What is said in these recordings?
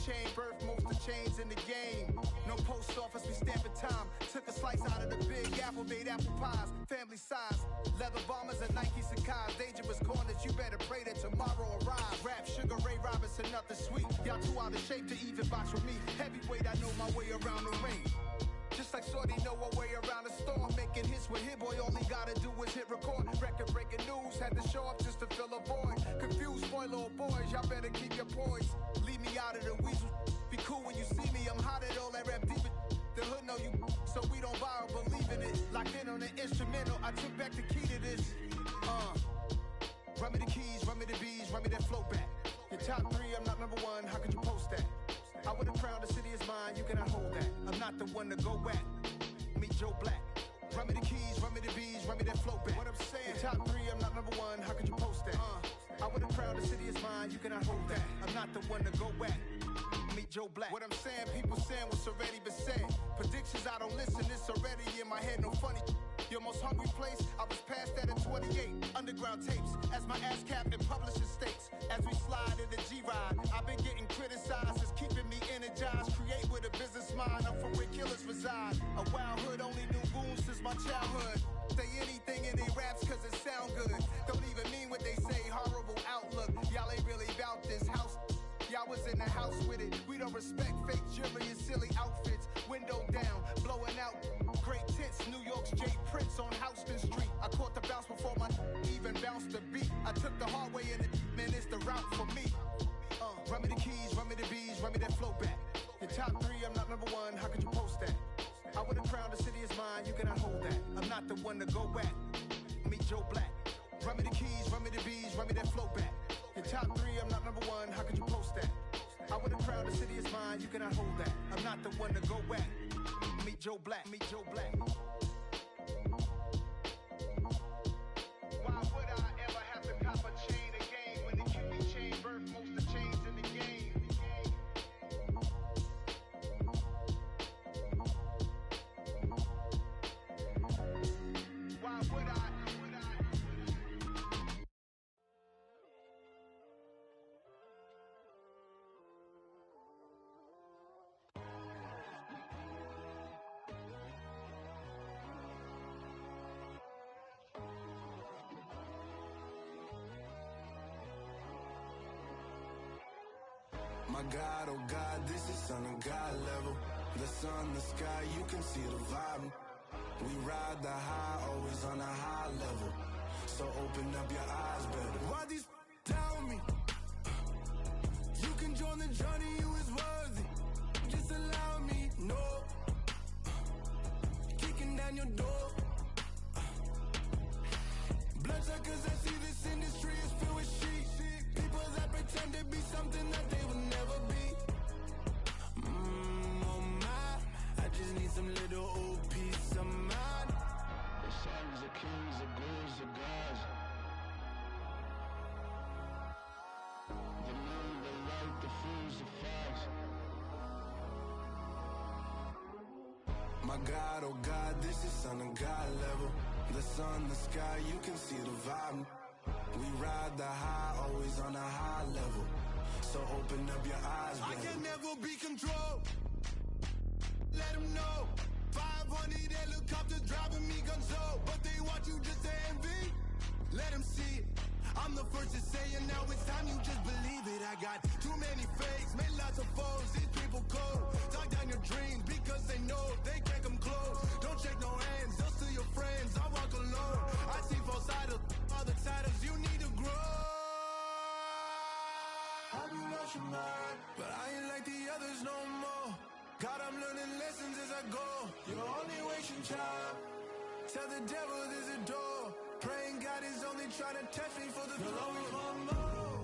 chain, birth most of chains in the game. No post office, we stamping time. Took a slice out of the big apple, made apple pies, family size. Leather bombers and Nike Sacai's. Dangerous corners, you better pray that tomorrow arrives. Rap, Sugar Ray Robinson, nothing sweet. Y'all too out of shape to even box with me. Heavyweight, I know my way around the ring. Just like Shorty know her way around the storm. Making hits with Hit Boy, all he gotta do is hit record. Record breaking news, had to show up just to fill a void. Confused boy, little boys, y'all better keep your poise. Leave me out of the weasel. Be cool when you see me, I'm hot at all that rap deep. The hood know you, so we don't borrow, believe in it. Locked in on the instrumental, I took back the key to this. Run me the keys, run me the bees, run me that flow back. Your top 3, I'm not number 1, how could you post that? I would've crowned the city is mine, you cannot hold that. I'm not the one to go at. Meet Joe Black. Run me the keys, run me the bees, run me that flow back. What I'm saying, your top 3, I'm not number 1, how could you post that? I would've crowned the city is mine, you cannot hold that. I'm not the one to go at. Meet Joe Black. What I'm saying, people saying what's already been said. Predictions, I don't listen, it's already in my head, no funny. Your most hungry place, I was past that at 28. Underground tapes, as my ass cap in publishing states. As we slide in the G-Ride, I've been getting criticized, it's keeping me energized. Create with a business mind, I'm from where killers reside. A wild hood, only knew goons since my childhood. Say anything in they raps cause it sound good. Don't even mean what they say, horrible outlook. Y'all ain't really about this house. Y'all was in the house with it. We don't respect fake jewelry and silly outfits. Window down, blowing out great tits. New York's Jay Prince on Houston Street. I caught the bounce before my even bounced the beat. I took the hard way and man, it's the route for me. Run me the keys, run me the bees, run me that flow back. Your top 3, I'm not number 1, how could you post that? I would've crowned the city is mine, you cannot hold that. I'm not the one to go at. Meet Joe Black. Run me the keys, run me the bees, run me that flow back. Your top 3, I'm not number 1, how could you post that? I would've crowned the city is mine, you cannot hold that. I'm not the one to go at. Meet Joe Black, meet Joe Black. Why would I ever have to cop a chain again when the cutie chain birth most of chains in the game? Why would I? My God, oh God, this is Son of God level. The sun, the sky, you can see the vibe. We ride the high, always on a high level. So open up your eyes better. Why these tell me? You can join the journey, you is worthy. Just allow me, no. Kicking down your door. Bloodsuckers, I see this industry is filled with shit. People that pretend to be something that they will never be. Oh my, I just need some little old peace of mind. The sons of kings, the ghouls, the gods. The moon, the light, the fools, the facts. My God, oh God, this is Son of God level. The sun, the sky, you can see the vibe. We ride the high, always on a high level. So open up your eyes, baby. I can never be controlled. Let them know. 500 helicopters driving me gonzo. But they want you just to envy. Let them see it. I'm the first to say it, now it's time you just believe it. I got too many fakes, made lots of foes. These people cold. Talk down your dreams because they know they can't come close. Don't shake no hands, they'll steal your friends. I walk alone. I see false idols, other titles, you need to grow. Have you lost your mind? But I ain't like the others no more. God, I'm learning lessons as I go. You're only wasting time. Tell the devil there's a door. Praying God is only trying to test me for the glory of my more.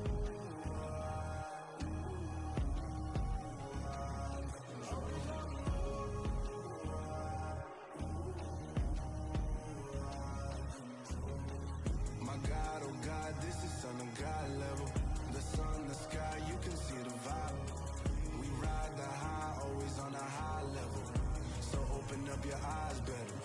My God, oh God, this is Son of God level. The sun, the sky, you can see the vibe. We ride the high, always on a high level. So open up your eyes better.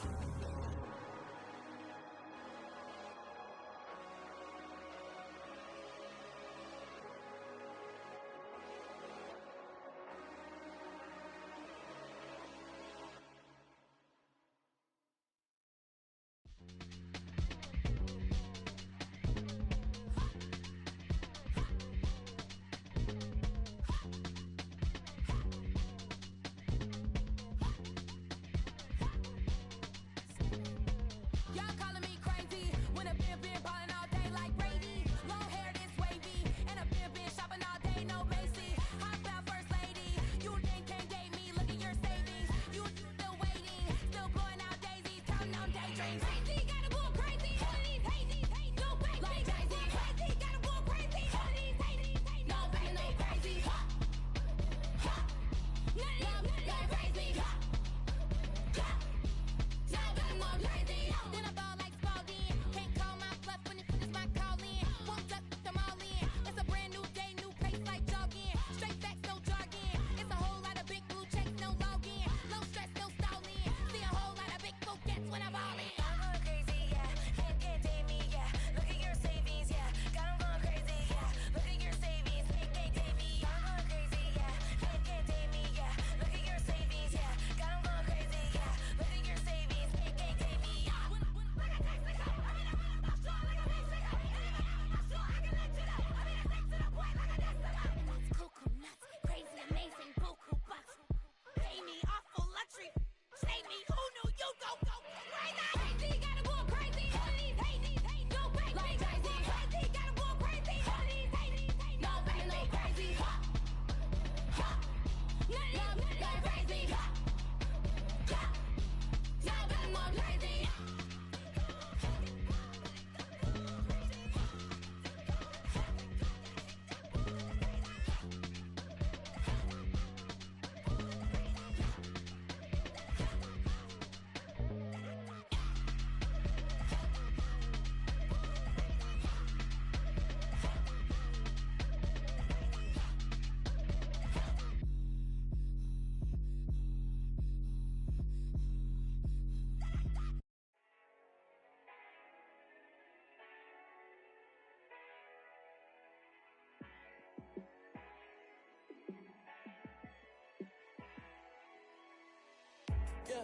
Yeah,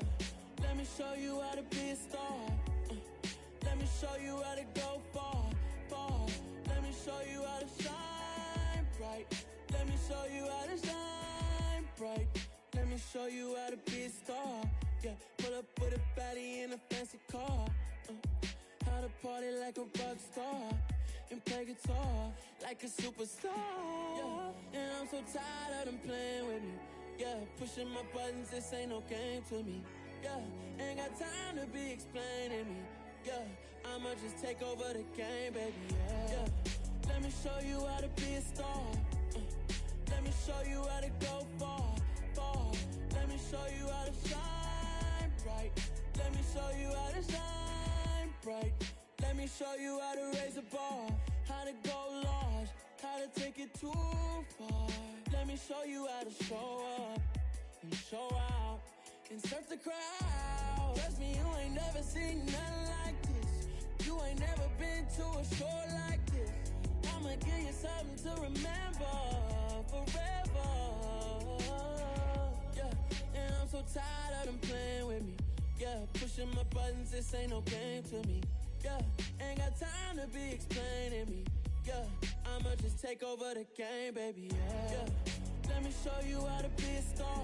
let me show you how to be a star. Let me show you how to go far, far. Let me show you how to shine bright. Let me show you how to shine bright. Let me show you how to be a star. Yeah, pull up with a baddie in a fancy car. How to party like a rock star and play guitar like a superstar. Yeah, and I'm so tired of them playing with me. Yeah, pushing my buttons, this ain't no game to me. Yeah, ain't got time to be explaining me. Yeah, I'ma just take over the game, baby. Yeah, let me show you how to be a star. Let me show you how to go far, far. Let me show you how to shine bright. Let me show you how to shine bright. Let me show you how to raise the bar, how to go large, how to take it too far. Let me show you how to show up and show out and surf the crowd. Trust me, you ain't never seen nothing like this. You ain't never been to a show like this. I'ma give you something to remember forever. Yeah, and I'm so tired of them playing with me. Yeah, pushing my buttons, this ain't no game to me. Yeah, ain't got time to be explaining me. Yeah, I'ma just take over the game, baby. Yeah, let me show you how to be a star.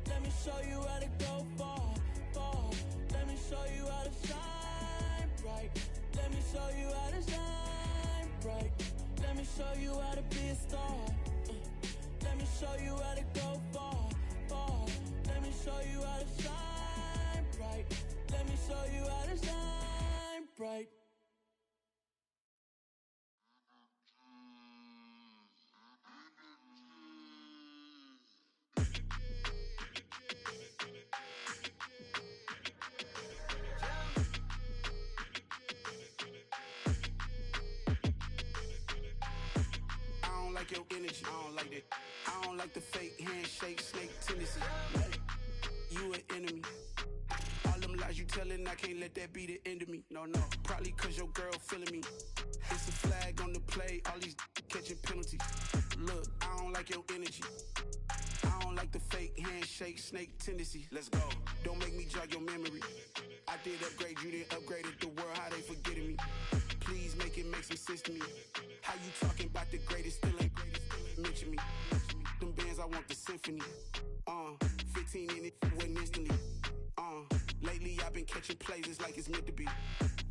Let me show you how to go far, far. Let me show you how to shine bright. Let me show you how to shine bright. Let me show you how to be a star. Let me show you how to go far, far. Let me show you how to shine bright. Let me show you how to shine bright. Your energy, I don't like that. I don't like the fake handshake, snake tendency. You an enemy. All them lies you telling, I can't let that be the end of me. No, probably cause your girl feeling me. It's a flag on the play, all these catching penalties. Look, I don't like your energy. I don't like the fake handshake, snake tendency. Let's go. Don't make me jog your memory. I did upgrade, you didn't upgrade it. The world, how they forgetting me. Please make it make some sense to me. How you talking about the greatest, still ain't greatest, mention me. Them bands, I want the symphony. 15 in it, wasn't instantly. Lately I've been catching plays, it's like it's meant to be.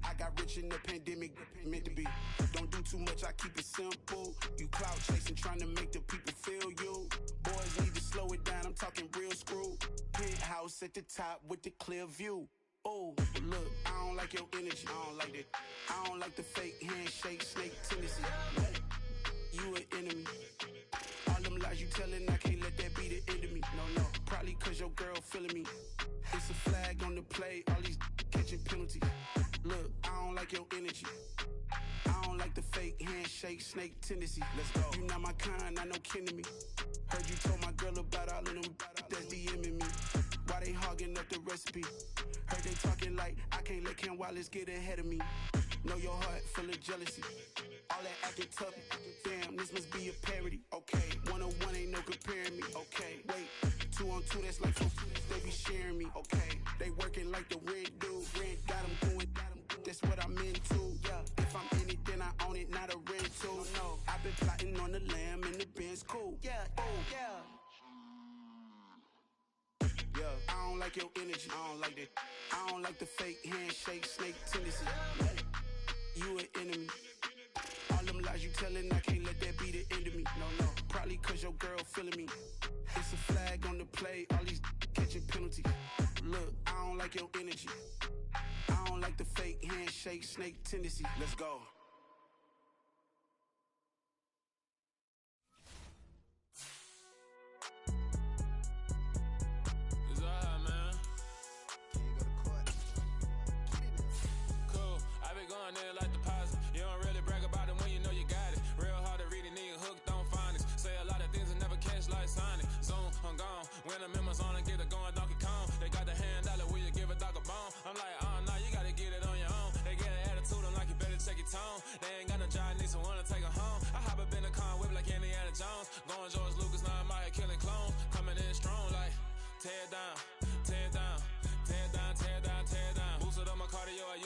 I got rich in the pandemic, meant to be. Don't do too much, I keep it simple. You clout chasing, trying to make the people feel you. Boys need to slow it down, I'm talking real screw. Penthouse at the top with the clear view. Oh, look, I don't like your energy, I don't like that. I don't like the fake handshake, snake tendency. You an enemy. All them lies you telling, I can't let that be the end of me. No, probably cause your girl feeling me. It's a flag on the play, all these catching penalties. Look, I don't like your energy. I don't like the fake handshake, snake tendency. Let's go. You not my kind, I know kin to me. Heard you told my girl about all of them that's DMing me. Why they hogging up the recipe? Heard they talking like I can't let Ken Wallace get ahead of me. Know your heart full of jealousy. All that acting tough, damn, this must be a parody. Okay, 101 ain't no comparing me. Okay, wait, 2 on 2, that's like 4, they be sharing me. Okay, they working like the rent dude. Rent got them going, that's what I'm into. Yeah, if I'm in it, then I own it, not a rental. No, I've been plotting on the lamb and the Benz cool. Yeah, oh, yeah. Yeah, I don't like your energy, I don't like that. I don't like the fake handshake, snake tendency. You an enemy. All them lies you telling, I can't let that be the end of me. No, probably cause your girl feeling me. It's a flag on the play, all these catching penalties. Look, I don't like your energy. I don't like the fake handshake, snake tendency. Let's go. When I'm in my zone and get it going Donkey Kong, they got the hand dollar, will you give a dog a bone? I'm like, oh no, you gotta get it on your own. They get an attitude, I'm like, you better check your tone. They ain't got no job, need someone to take her home. I hop up in the car, whip like Indiana Jones. Going George Lucas, now I'm out here killing clones. Coming in strong like, tear down,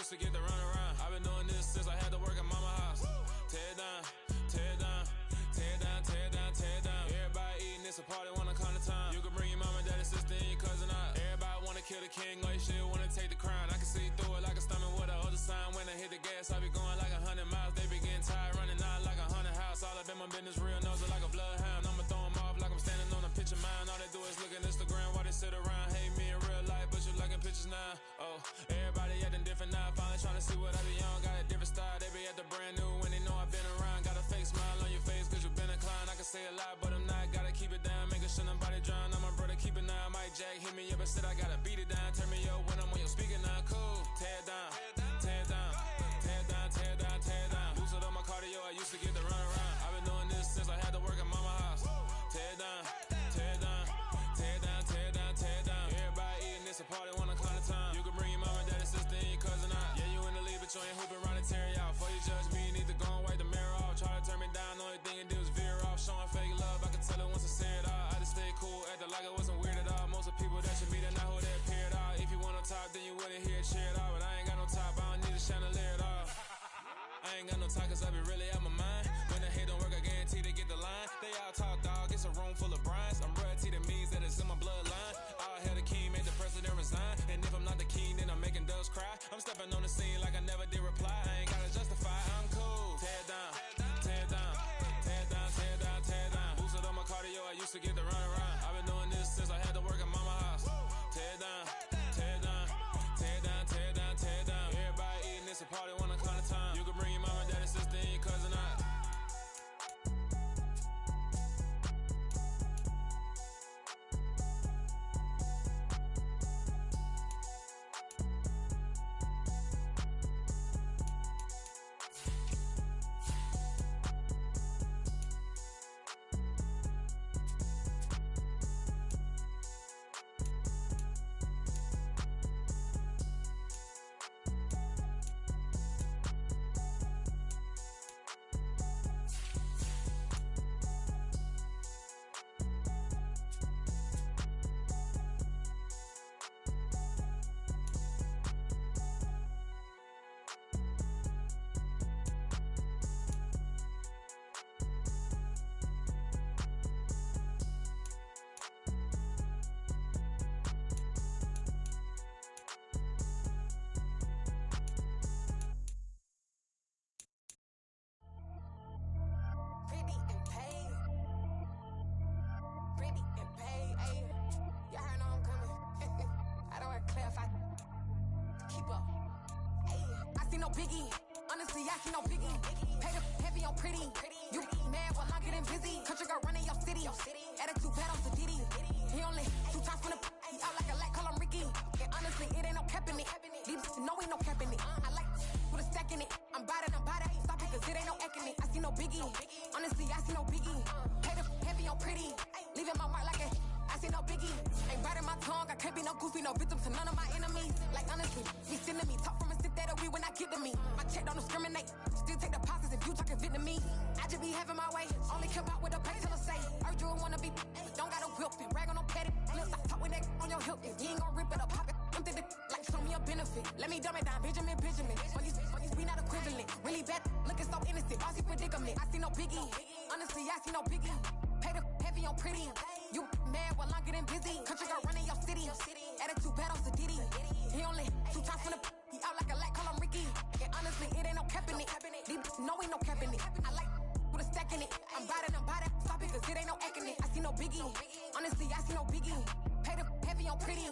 used to get the run around. I've been doing this since I had to work at mama house. Tear it down, tear it down, tear it down, tear it down, tear it down. Everybody eating, it's a party, wanna come to time. You can bring your mama, daddy, sister, and your cousin out. Everybody wanna kill the king, or you shit wanna take the crown. I can see through it like a stomach with a other sign. When I hit the gas, I be going like 100 miles. They be getting tired, running out like 100 house. All up in my business, real nose like a bloodhound. I'ma throw 'em off like I'm standing on a picture mine. All they do is look at Instagram while they sit around. Hate me in real life, but you liking pictures now. Oh, everybody acting different now. Finally trying to see what I be on. Got a different style, they be at the brand new when they know I've been around. Got a fake smile on your face cause you been inclined. I can say a lot, but I'm not. Gotta keep it down, making sure nobody drown. I'm my brother, keep it now. Mike Jack hit me up and said I gotta beat it down. Turn me up when I'm on your speaker now. Cool, tear it down, tear it down, tear it down, tear it down, tear it down. Boost it on my cardio, I used to get the run around. I've been doing this since I had to work at mama house. Tear it down, tear it down, tear it down, tear it down, tear it down. Everybody eating, it's a party, wanna come to time. You can bring your mama, daddy, sister, and your cousin out. Yeah, you in the lead, but you ain't hooping around and tear you out. Before you judge me, you need to go and wipe the mirror off. Try to turn me down, only thing it do is veer off. Showing fake love, I can tell it once I say it all. I just stay cool, acting like it wasn't weird at all. Most of the people that you meet are not who they appear at all. If you want on top, then you wouldn't hear it cheer at all. But I ain't got no top, I don't need a chandelier at all. I ain't got no time cause I be really out my mind. When the hate don't work, I guarantee they get the line. They all talk dog, it's a room full of brines. I'm royalty, that means that it's in my bloodline. All hail the king, made the president resign. And if I'm not the king, then I'm making doves cry. I'm stepping on the scene like I never did reply. I ain't gotta justify, I'm cool. Tear it down, tear it down, tear it down, tear it down, tear it down. Boost it on my cardio, I used to get the run around. I've been doing this since I had to work at mama house. Tear it down, tear it down, tear it down, tear it down, tear it down. Everybody eating, it's a party, wanna come to time. You can bring your mama, daddy, sister, and your cousin out. Biggie, honestly, I see no biggie. Pay the heavy on pretty. You mad while I'm getting busy. Country girl running your city. Attitude bad on the Diddy. He only 2 times from the he out like a light, call him Ricky. And honestly, it ain't no cap in it. These no ain't no cap in it. I like with a stack in it. I'm bad. Stop it, cause it ain't no acting it. I see no biggie. Honestly, I see no biggie. Pay the heavy on pretty. Leaving my mark like a I see no biggie. Ain't biting my tongue. I can't be no goofy, no victim to none of my enemies. Like honestly, be sending me talk from a sip that we when I get to me. My check don't discriminate. Still take deposits if you talking Vietnamese. I just be having my way. Only come out with a pay till I say. Urge you wanna be, don't got a whip and rag on no petty. Flips, I talk with that on your hip. If you ain't gon' rip it up, pop it. Empty the like show me a benefit. Let me dumb it down, Benjamin. We not equivalent. Really bad, looking so innocent. Bossy predicament. I see no biggie. Honestly, I see no biggie. Pay the heavy on pretty. You mad while I'm getting busy. Country girl running your city. Attitude bad on the Diddy. He only 2 times from the he out like a light, call him Ricky. And honestly, it ain't no cap in it. These no ain't no cap in it. I like with a stack in it. I'm bad. Stop it, cause it ain't no acting it. I see no biggie. Honestly, I see no biggie. Pay the heavy on pretty.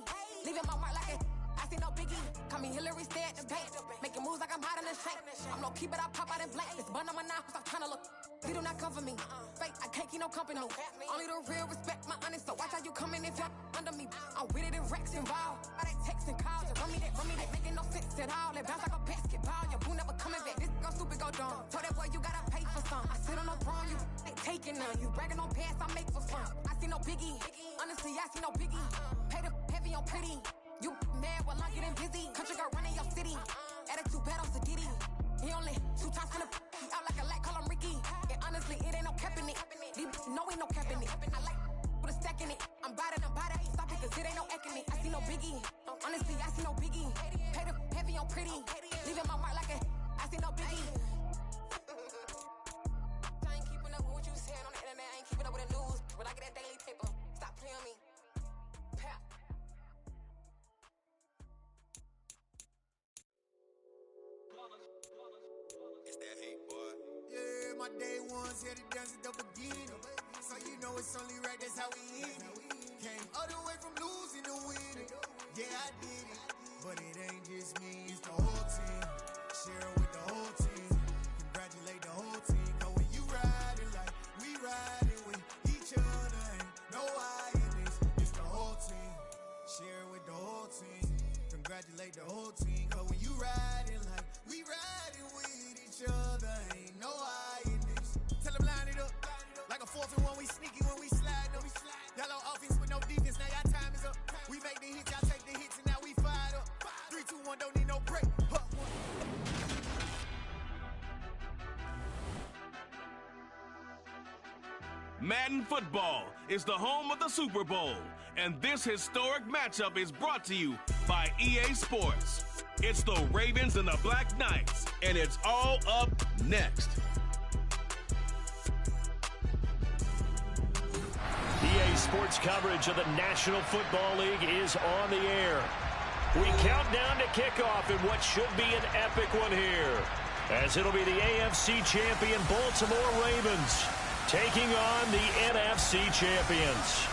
Leaving my mark like a I see no biggie. Call me Hillary, stay at the bank. Making moves like I'm hot in the shank. I'm low key, but I pop out in blank. This bun on my knife, stop trying to look. They do not come for me. Fake, I can't keep no company. Only the real respect my honest. So watch how you coming if you're under me. I'm with it in Rex involved. I they text and calls. Run me that, making no sense at all. They bounce like a basketball. Your boo never coming back. This go stupid, go dumb. Told that boy you gotta pay for some. I sit on no throne, you ain't taking none. You bragging on pants, I make for fun. I see no biggie. Honestly, I see no biggie. Pay the heavy on pretty. You mad while I'm getting busy. Country girl running your city. Attitude bad on the Diddy. He only 2 times from the he out like a light, call him Ricky. And honestly, it ain't no cap in it. These no ain't no cap in it. I like with a stack in it. I'm bad. Stop it, cause it ain't no acting it. I see no biggie. Honestly, I see no biggie. Pay the heavy heavy on pretty. Leaving my mark like I see no biggie. I ain't keeping up with what you saying on the internet. I ain't keeping up with the news. But I get that daily paper. Stop playing on me. Pap. It's that hate, boy. Yeah, my day ones here to dance at the beginning. So you know it's only right, that's how we end it. Came all the way from losing to winning. Yeah, I did it. But it ain't just me, it's the whole team. Share it with the whole team. Congratulate the whole team. Cause when you riding like we riding with each other, ain't no hiding this. It's the whole team. Share it with the whole team. Congratulate the whole team. Cause when you riding like we riding with each other, ain't no hiding this. Tell them line it up. Like a 4th and 1, we sneaky when we slide them. Yellow offense with no defense, now y'all time is up. We make the hits, y'all take the hits, and now we fired up. 3, 2, 1, don't need no break. Madden Football is the home of the Super Bowl, and this historic matchup is brought to you by EA Sports. It's the Ravens and the Black Knights, and it's all up next. EA Sports coverage of the National Football League is on the air. We count down to kickoff in what should be an epic one here, as it'll be the AFC champion Baltimore Ravens taking on the NFC champions.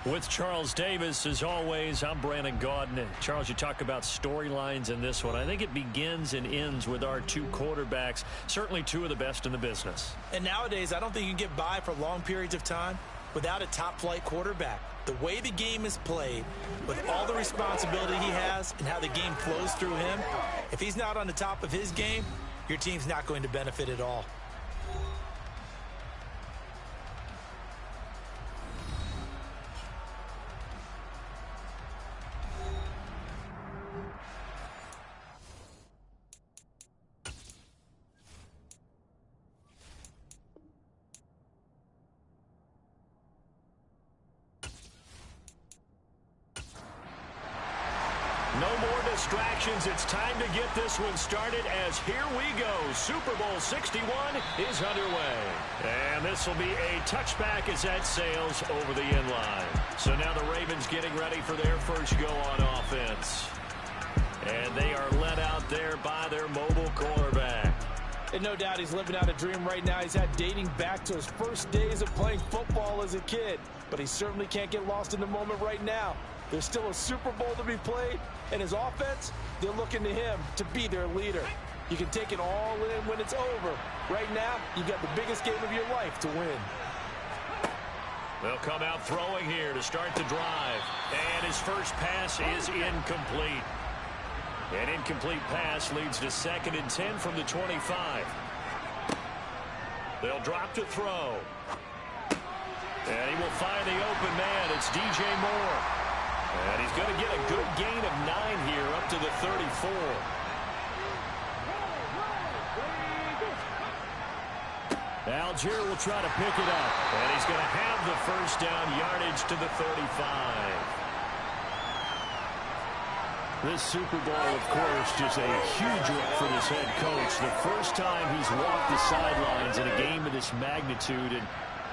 With Charles Davis, as always, I'm Brandon Gaudin. And Charles, you talk about storylines in this one. I think it begins and ends with our two quarterbacks, certainly two of the best in the business. And nowadays, I don't think you can get by for long periods of time without a top-flight quarterback. The way the game is played, with all the responsibility he has and how the game flows through him, if he's not on the top of his game, your team's not going to benefit at all. Distractions. It's time to get this one started as here we go. Super Bowl 61 is underway. And this will be a touchback as that sails over the end line. So now the Ravens getting ready for their first go on offense. And they are led out there by their mobile quarterback. And no doubt he's living out a dream right now. He's had dating back to his first days of playing football as a kid. But he certainly can't get lost in the moment right now. There's still a Super Bowl to be played, and his offense, they're looking to him to be their leader. You can take it all in when it's over. Right now, you got the biggest game of your life to win. They'll come out throwing here to start the drive. And his first pass is incomplete. An incomplete pass leads to 2nd and 10 from the 25. They'll drop to throw. And he will find the open man. It's DJ Moore. And he's going to get a good gain of 9 here up to the 34. Algier will try to pick it up. And he's going to have the first down yardage to the 35. This Super Bowl, of course, just a huge one for this head coach. The first time he's walked the sidelines in a game of this magnitude. And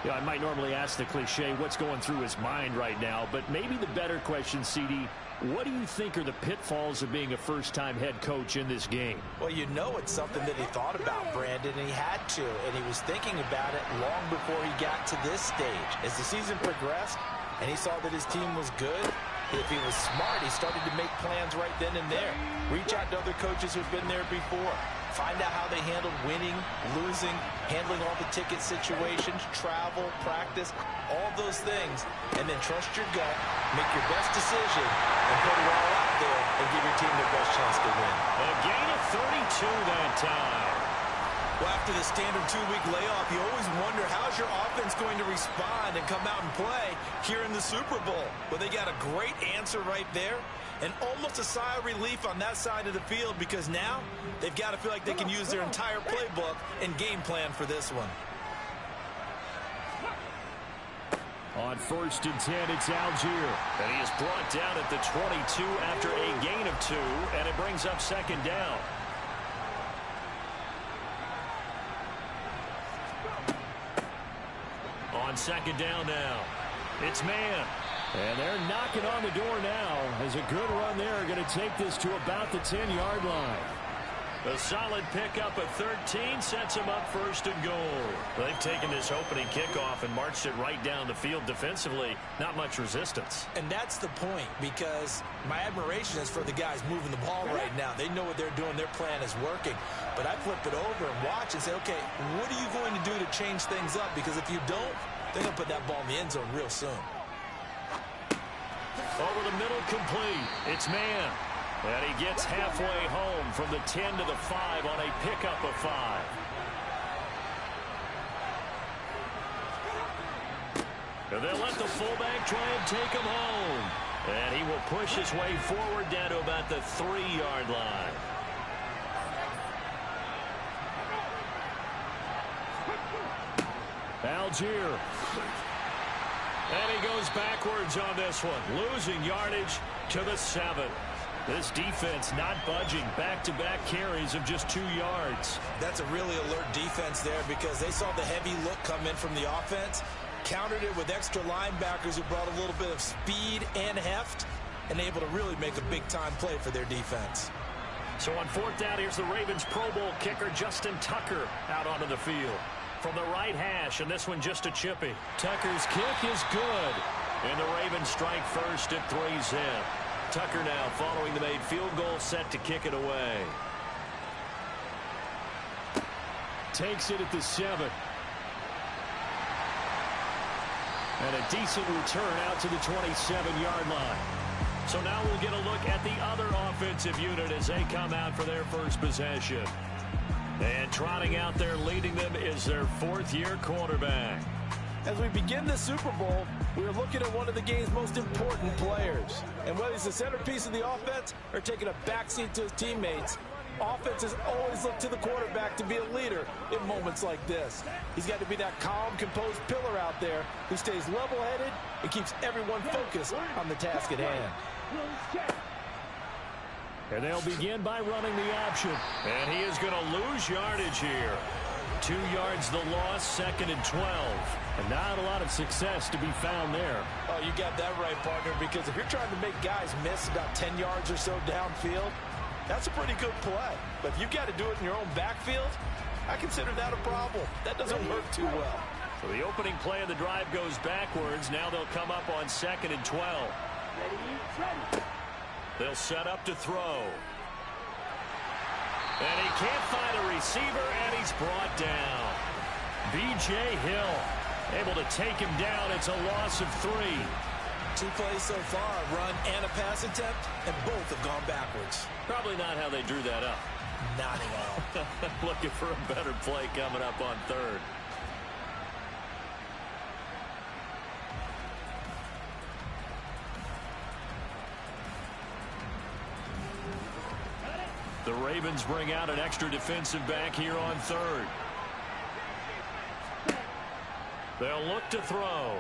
you know, I might normally ask the cliche, what's going through his mind right now? But maybe the better question, CD, what do you think are the pitfalls of being a first-time head coach in this game? Well, you know it's something that he thought about, Brandon, and he had to. And he was thinking about it long before he got to this stage. As the season progressed and he saw that his team was good, if he was smart, he started to make plans right then and there. Reach out to other coaches who've been there before. Find out how they handled winning, losing, handling all the ticket situations, travel, practice, all those things. And then trust your gut, make your best decision, and put it all out there and give your team their best chance to win. A gain of 32 that time. Well, after the standard 2-week layoff, you always wonder how's your offense going to respond and come out and play here in the Super Bowl. Well, they got a great answer right there. And almost a sigh of relief on that side of the field because now they've got to feel like they can use their entire playbook and game plan for this one. On 1st and 10, it's Algier. And he is brought down at the 22 after a gain of 2, and it brings up 2nd down. On 2nd down now, it's man. And they're knocking on the door now as a good run there going to take this to about the 10-yard line. A solid pickup at 13 sets him up 1st and goal. They've taken this opening kickoff and marched it right down the field defensively. Not much resistance. And that's the point, because my admiration is for the guys moving the ball right now. They know what they're doing. Their plan is working. But I flip it over and watch and say, okay, what are you going to do to change things up? Because if you don't, they're going to put that ball in the end zone real soon. Over the middle, complete. It's man. And he gets halfway home from the 10 to the 5 on a pickup of 5. And they'll let the fullback try and take him home. And he will push his way forward down to about the 3-yard line. Algier. And he goes backwards on this one, losing yardage to the 7. This defense not budging. Back-to-back carries of just 2 yards. That's a really alert defense there, because they saw the heavy look come in from the offense, countered it with extra linebackers who brought a little bit of speed and heft, and able to really make a big-time play for their defense. So on 4th down, here's the Ravens Pro Bowl kicker Justin Tucker out onto the field. From the right hash, and this one just a chippy. Tucker's kick is good. And the Ravens strike first at 3-zip. Tucker now following the made field goal, set to kick it away. Takes it at the 7. And a decent return out to the 27-yard line. So now we'll get a look at the other offensive unit as they come out for their first possession. And trotting out there leading them is their 4th-year quarterback. As we begin the Super Bowl, we're looking at one of the game's most important players. And whether he's the centerpiece of the offense or taking a backseat to his teammates, offenses always look to the quarterback to be a leader in moments like this. He's got to be that calm, composed pillar out there who stays level-headed and keeps everyone focused on the task at hand. And they'll begin by running the option. And he is going to lose yardage here. 2 yards the loss, 2nd and 12. And not a lot of success to be found there. Oh, you got that right, partner, because if you're trying to make guys miss about 10 yards or so downfield, that's a pretty good play. But if you've got to do it in your own backfield, I consider that a problem. That doesn't work too well. So the opening play of the drive goes backwards. Now they'll come up on 2nd and 12. They'll set up to throw. And he can't find a receiver, and he's brought down. B.J. Hill able to take him down. It's a loss of 3. 2 plays so far, a run and a pass attempt, and both have gone backwards. Probably not how they drew that up. Not at all. Looking for a better play coming up on 3rd. The Ravens bring out an extra defensive back here on 3rd. They'll look to throw.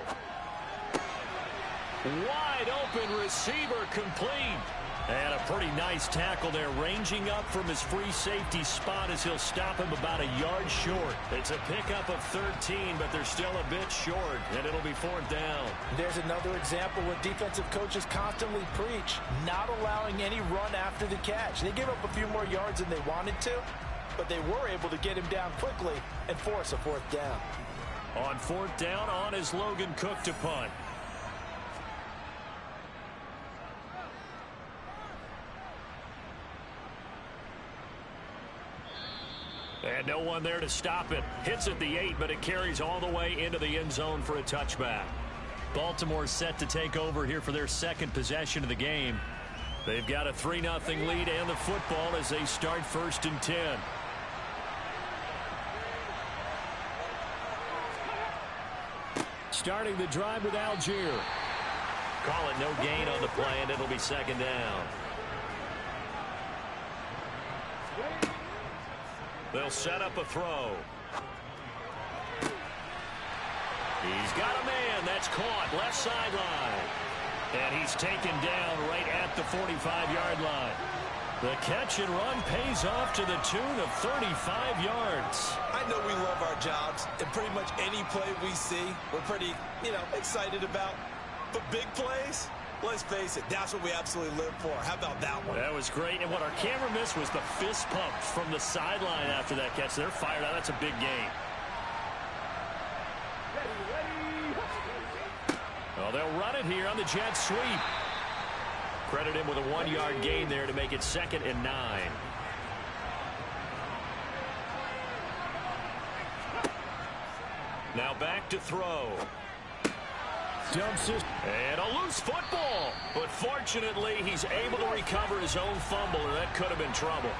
Wide open receiver, complete. And a pretty nice tackle there, ranging up from his free safety spot as he'll stop him about a yard short. It's a pickup of 13, but they're still a bit short, and it'll be 4th down. There's another example what defensive coaches constantly preach, not allowing any run after the catch. They gave up a few more yards than they wanted to, but they were able to get him down quickly and force a 4th down. On 4th down, on is Logan Cook to punt. And no one there to stop it. Hits at the 8, but it carries all the way into the end zone for a touchback. Baltimore set to take over here for their 2nd possession of the game. They've got a 3-0 lead and the football as they start 1st and 10. Starting the drive with Algier. Call it no gain on the play, and it'll be 2nd down. They'll set up a throw. He's got a man. That's caught. Left sideline. And he's taken down right at the 45-yard line. The catch and run pays off to the tune of 35 yards. I know we love our jobs, and pretty much any play we see, we're pretty, excited about. But big plays, let's face it, that's what we absolutely live for. How about that one? That was great. And what our camera missed was the fist pump from the sideline after that catch. They're fired out. That's a big gain. Well, they'll run it here on the jet sweep. Credit him with a 1-yard gain there to make it 2nd and 9. Now back to throw. Dumps it. And a loose football. But fortunately, he's able to recover his own fumble, or that could have been trouble.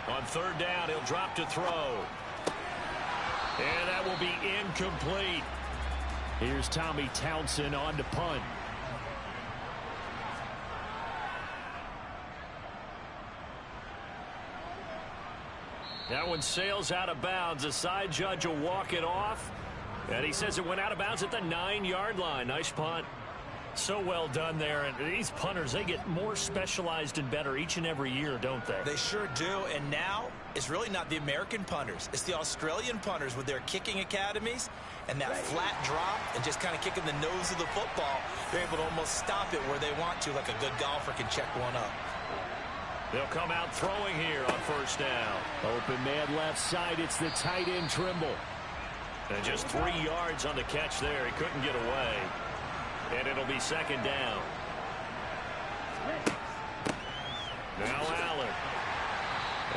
On 3rd down, he'll drop to throw. And that will be incomplete. Here's Tommy Townsend on to punt. That one sails out of bounds. The side judge will walk it off. And he says it went out of bounds at the 9-yard line. Nice punt. So well done there. And these punters, they get more specialized and better each and every year, don't they? They sure do. And now it's really not the American punters. It's the Australian punters with their kicking academies and that flat drop and just kind of kicking the nose of the football. They're able to almost stop it where they want to, like a good golfer can check one up. They'll come out throwing here on 1st down. Open man left side. It's the tight end Trimble. And just 3 yards on the catch there. He couldn't get away. And it'll be 2nd down. Now Allen.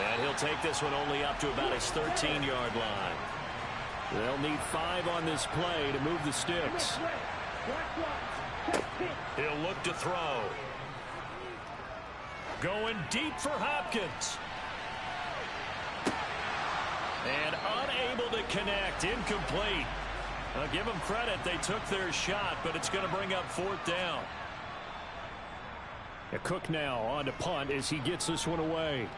And he'll take this one only up to about his 13-yard line. They'll need 5 on this play to move the sticks. He'll look to throw. Going deep for Hopkins. And unable to connect. Incomplete. I'll give them credit. They took their shot, but it's going to bring up 4th down. Cook now on to punt as he gets this one away.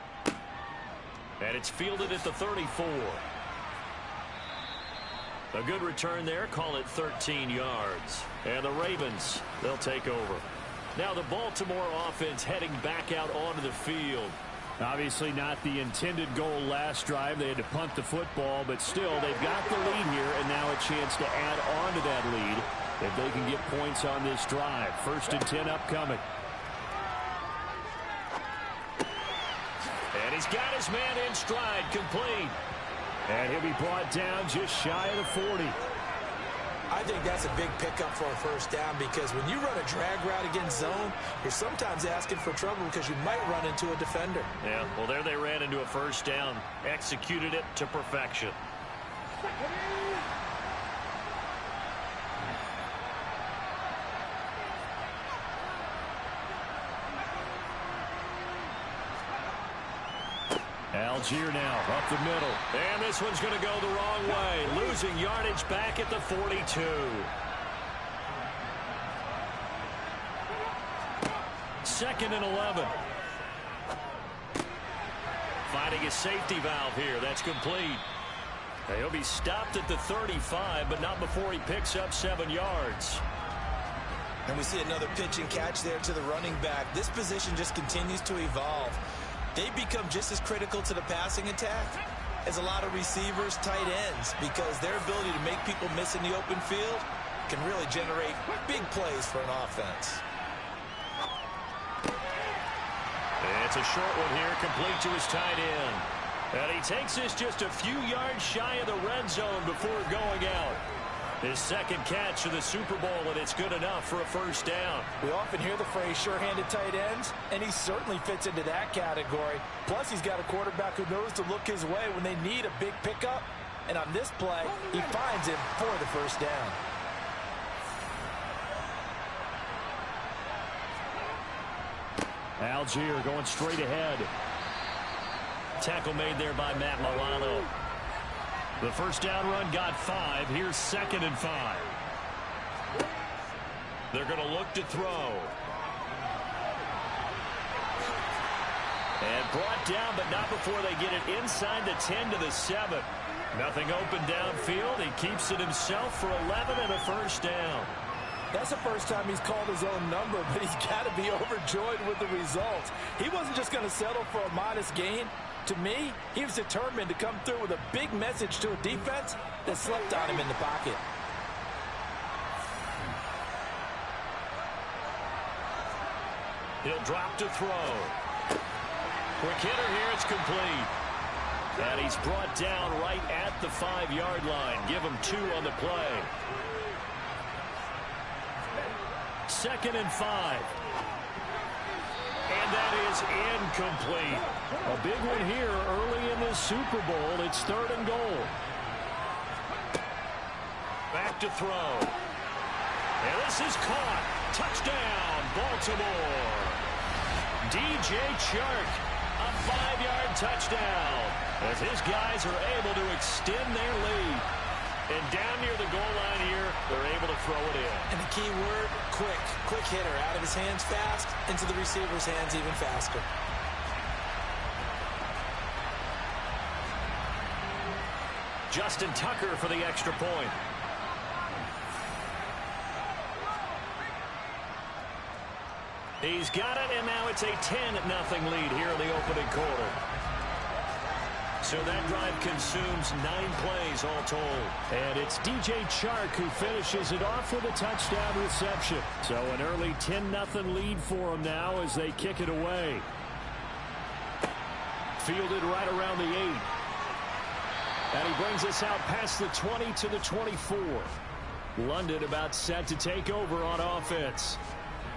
And it's fielded at the 34. A good return there. Call it 13 yards. And the Ravens, they'll take over. Now the Baltimore offense heading back out onto the field. Obviously not the intended goal last drive. They had to punt the football, but still they've got the lead here, and now a chance to add on to that lead if they can get points on this drive. 1st and 10 upcoming. And he's got his man in stride, complete. And he'll be brought down just shy of the 40. I think that's a big pickup for a 1st down because when you run a drag route against zone, you're sometimes asking for trouble because you might run into a defender. Yeah, well, there they ran into a 1st down. Executed it to perfection. Algier now up the middle. And this one's going to go the wrong way. Losing yardage back at the 42. Second and 11. Finding a safety valve here. That's complete. He'll be stopped at the 35, but not before he picks up 7 yards. And we see another pitch and catch there to the running back. This position just continues to evolve. They become just as critical to the passing attack as a lot of receivers, tight ends, because their ability to make people miss in the open field can really generate big plays for an offense. It's a short one here, complete to his tight end. And he takes this just a few yards shy of the red zone before going out. His 2nd catch of the Super Bowl, and it's good enough for a 1st down. We often hear the phrase sure-handed tight ends, and he certainly fits into that category. Plus, he's got a quarterback who knows to look his way when they need a big pickup. And on this play, he finds him for the 1st down. Algier going straight ahead. Tackle made there by Matt Milano. The 1st down run got 5. Here's 2nd and 5. They're going to look to throw. And brought down, but not before they get it inside the 10 to the 7. Nothing open downfield. He keeps it himself for 11 and a first down. That's the first time he's called his own number, but he's got to be overjoyed with the results. He wasn't just going to settle for a modest gain. To me, he was determined to come through with a big message to a defense that slept on him in the pocket. He'll drop to throw. Quick hitter here, it's complete. And he's brought down right at the 5-yard line. Give him 2 on the play. 2nd and 5. And that is incomplete. A big one here early in this Super Bowl. It's 3rd and goal. Back to throw. And this is caught. Touchdown, Baltimore. DJ Chark, a 5-yard touchdown, as his guys are able to extend their lead. And down near the goal line here, they're able to throw it in. And the key word, quick. Quick hitter, out of his hands fast, into the receiver's hands even faster. Justin Tucker for the extra point. He's got it, and now it's a 10-0 lead here in the opening quarter. So that drive consumes 9 plays all told. And it's DJ Chark who finishes it off with a touchdown reception. So an early 10-0 lead for him now as they kick it away. Fielded right around the 8. And he brings us out past the 20 to the 24. London about set to take over on offense.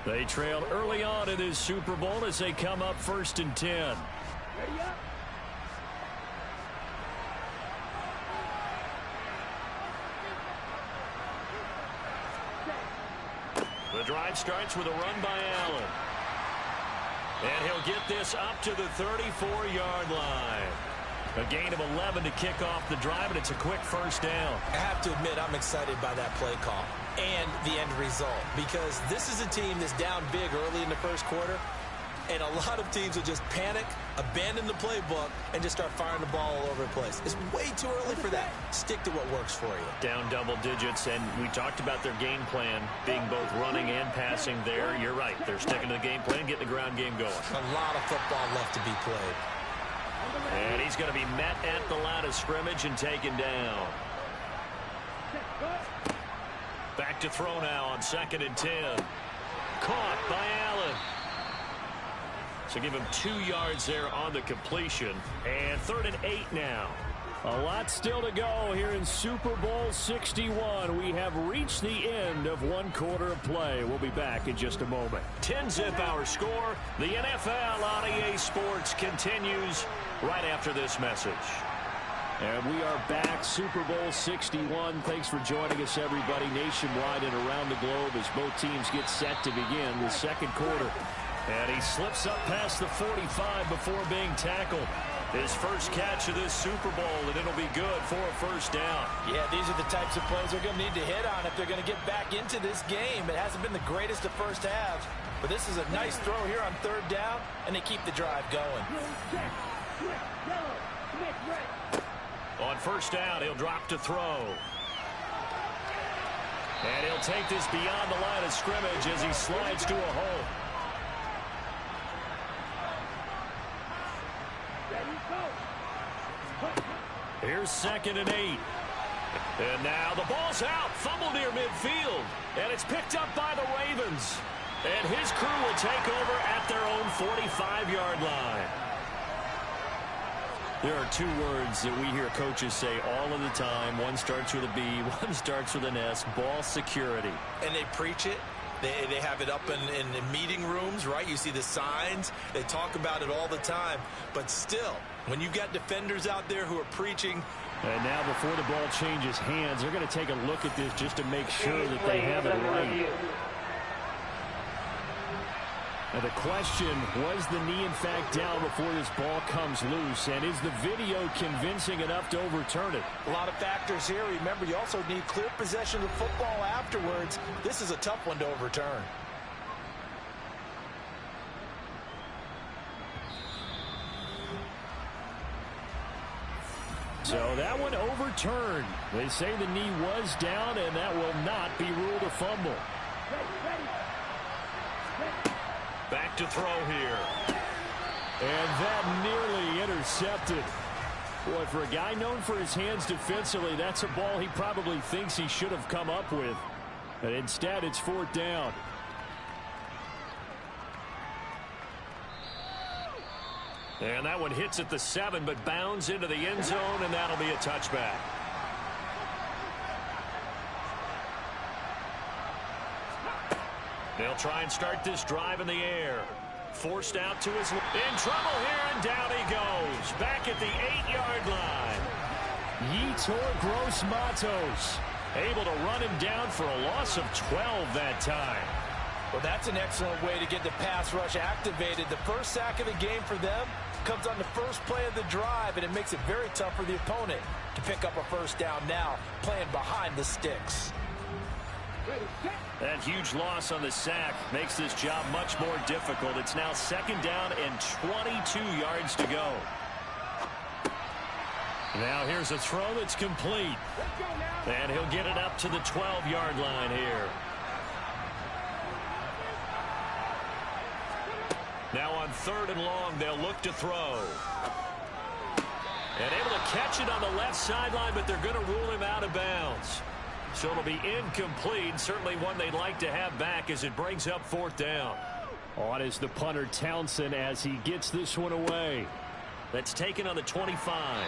They trailed early on in this Super Bowl as they come up 1st and 10. The drive starts with a run by Allen. And he'll get this up to the 34-yard line. A gain of 11 to kick off the drive, and it's a quick first down. I have to admit, I'm excited by that play call and the end result, because this is a team that's down big early in the first quarter, and a lot of teams will just panic, abandon the playbook, and just start firing the ball all over the place. It's way too early for that. Stick to what works for you. Down double digits, and we talked about their game plan being both running and passing there. You're right. They're sticking to the game plan, getting the ground game going. A lot of football left to be played. And he's going to be met at the line of scrimmage and taken down. Back to throw now on 2nd and 10. Caught by Allen. So give him 2 yards there on the completion. And 3rd and 8 now. A lot still to go here in Super Bowl 61. We have reached the end of 1 quarter of play. We'll be back in just a moment. 10-zip our score. The NFL on EA Sports continues right after this message. And we are back, Super Bowl 61. Thanks for joining us, everybody, nationwide and around the globe as both teams get set to begin the second quarter. And he slips up past the 45 before being tackled. His first catch of this Super Bowl, and it'll be good for a first down. Yeah, these are the types of plays they're going to need to hit on if they're going to get back into this game. It hasn't been the greatest of first halves, but this is a nice throw here on 3rd down, and they keep the drive going. On first down, he'll drop to throw. And he'll take this beyond the line of scrimmage as he slides to a hole. Here's 2nd and 8. And now the ball's out. Fumble near midfield. And it's picked up by the Ravens. And his crew will take over at their own 45-yard line. There are 2 words that we hear coaches say all of the time. One starts with a B, one starts with an S. Ball security. And they preach it. They have it up in meeting rooms, right? You see the signs. They talk about it all the time. But still, when you've got defenders out there who are preaching. And now before the ball changes hands, they're going to take a look at this just to make sure that they have it right. Now the question, was the knee in fact down before this ball comes loose? And is the video convincing enough to overturn it? A lot of factors here. Remember, you also need clear possession of the football afterwards. This is a tough one to overturn. So that one overturned. They say the knee was down, and that will not be ruled a fumble. Back to throw here. And that nearly intercepted. Boy, for a guy known for his hands defensively, that's a ball he probably thinks he should have come up with. But instead, it's 4th down. And that one hits at the 7, but bounds into the end zone, and that'll be a touchback. They'll try and start this drive in the air. Forced out to his... In trouble here, and down he goes. Back at the 8-yard line. Yetur Gross-Matos able to run him down for a loss of 12 that time. Well, that's an excellent way to get the pass rush activated. The first sack of the game for them comes on the first play of the drive, and it makes it very tough for the opponent to pick up a first down now, playing behind the sticks. That huge loss on the sack makes this job much more difficult. It's now 2nd down and 22 yards to go. Now here's a throw that's complete. And he'll get it up to the 12-yard line here. Now on 3rd and long, they'll look to throw. And able to catch it on the left sideline, but they're going to rule him out of bounds. So it'll be incomplete. Certainly one they'd like to have back as it brings up 4th down. On is the punter Townsend as he gets this one away. That's taken on the 25.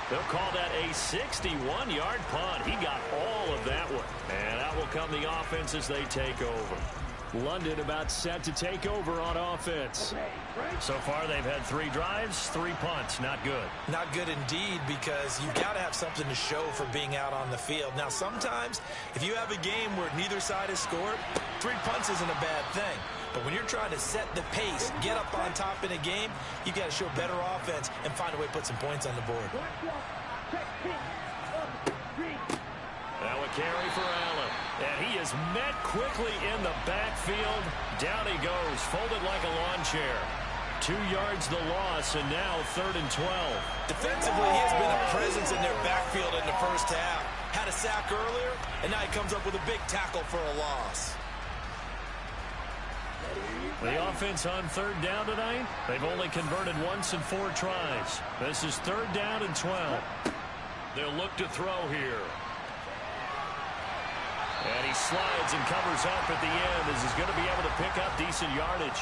They'll call that a 61-yard punt. He got all of that one. And out will come the offense as they take over. London about set to take over on offense. So far they've had 3 drives, 3 punts. Not good. Not good indeed, because you've got to have something to show for being out on the field. Now sometimes if you have a game where neither side has scored, 3 punts isn't a bad thing. But when you're trying to set the pace, get up on top in a game, you've got to show better offense and find a way to put some points on the board. Now a carry for Allen. And he is met quickly in the backfield. Down he goes, folded like a lawn chair. 2 yards the loss, and now 3rd and 12. Defensively, he has been a presence in their backfield in the first half. Had a sack earlier, and now he comes up with a big tackle for a loss. The offense on 3rd down tonight, they've only converted once in 4 tries. This is 3rd down and 12. They'll look to throw here. And he slides and covers up at the end as he's going to be able to pick up decent yardage.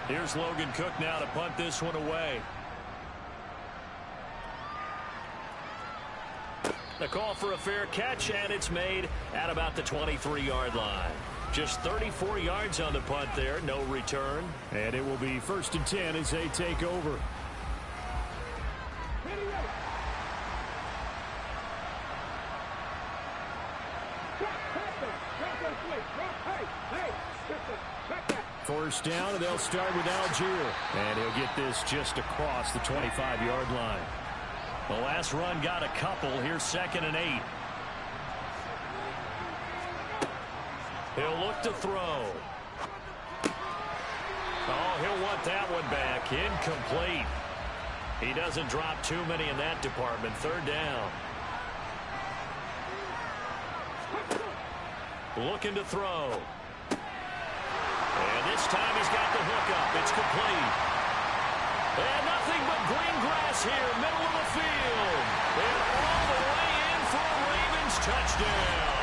Here's Logan Cook now to punt this one away. The call for a fair catch, and it's made at about the 23-yard line. Just 34 yards on the punt there, no return. And it will be 1st and 10 as they take over. First down, and they'll start with Algier. And he'll get this just across the 25-yard line. The last run got a couple. Here's 2nd and 8. He'll look to throw. Oh, he'll want that one back. Incomplete. He doesn't drop too many in that department. 3rd down. Looking to throw. And this time he's got the hook up. It's complete. And nothing but green grass here, middle of the field. And all the way in for a Ravens touchdown.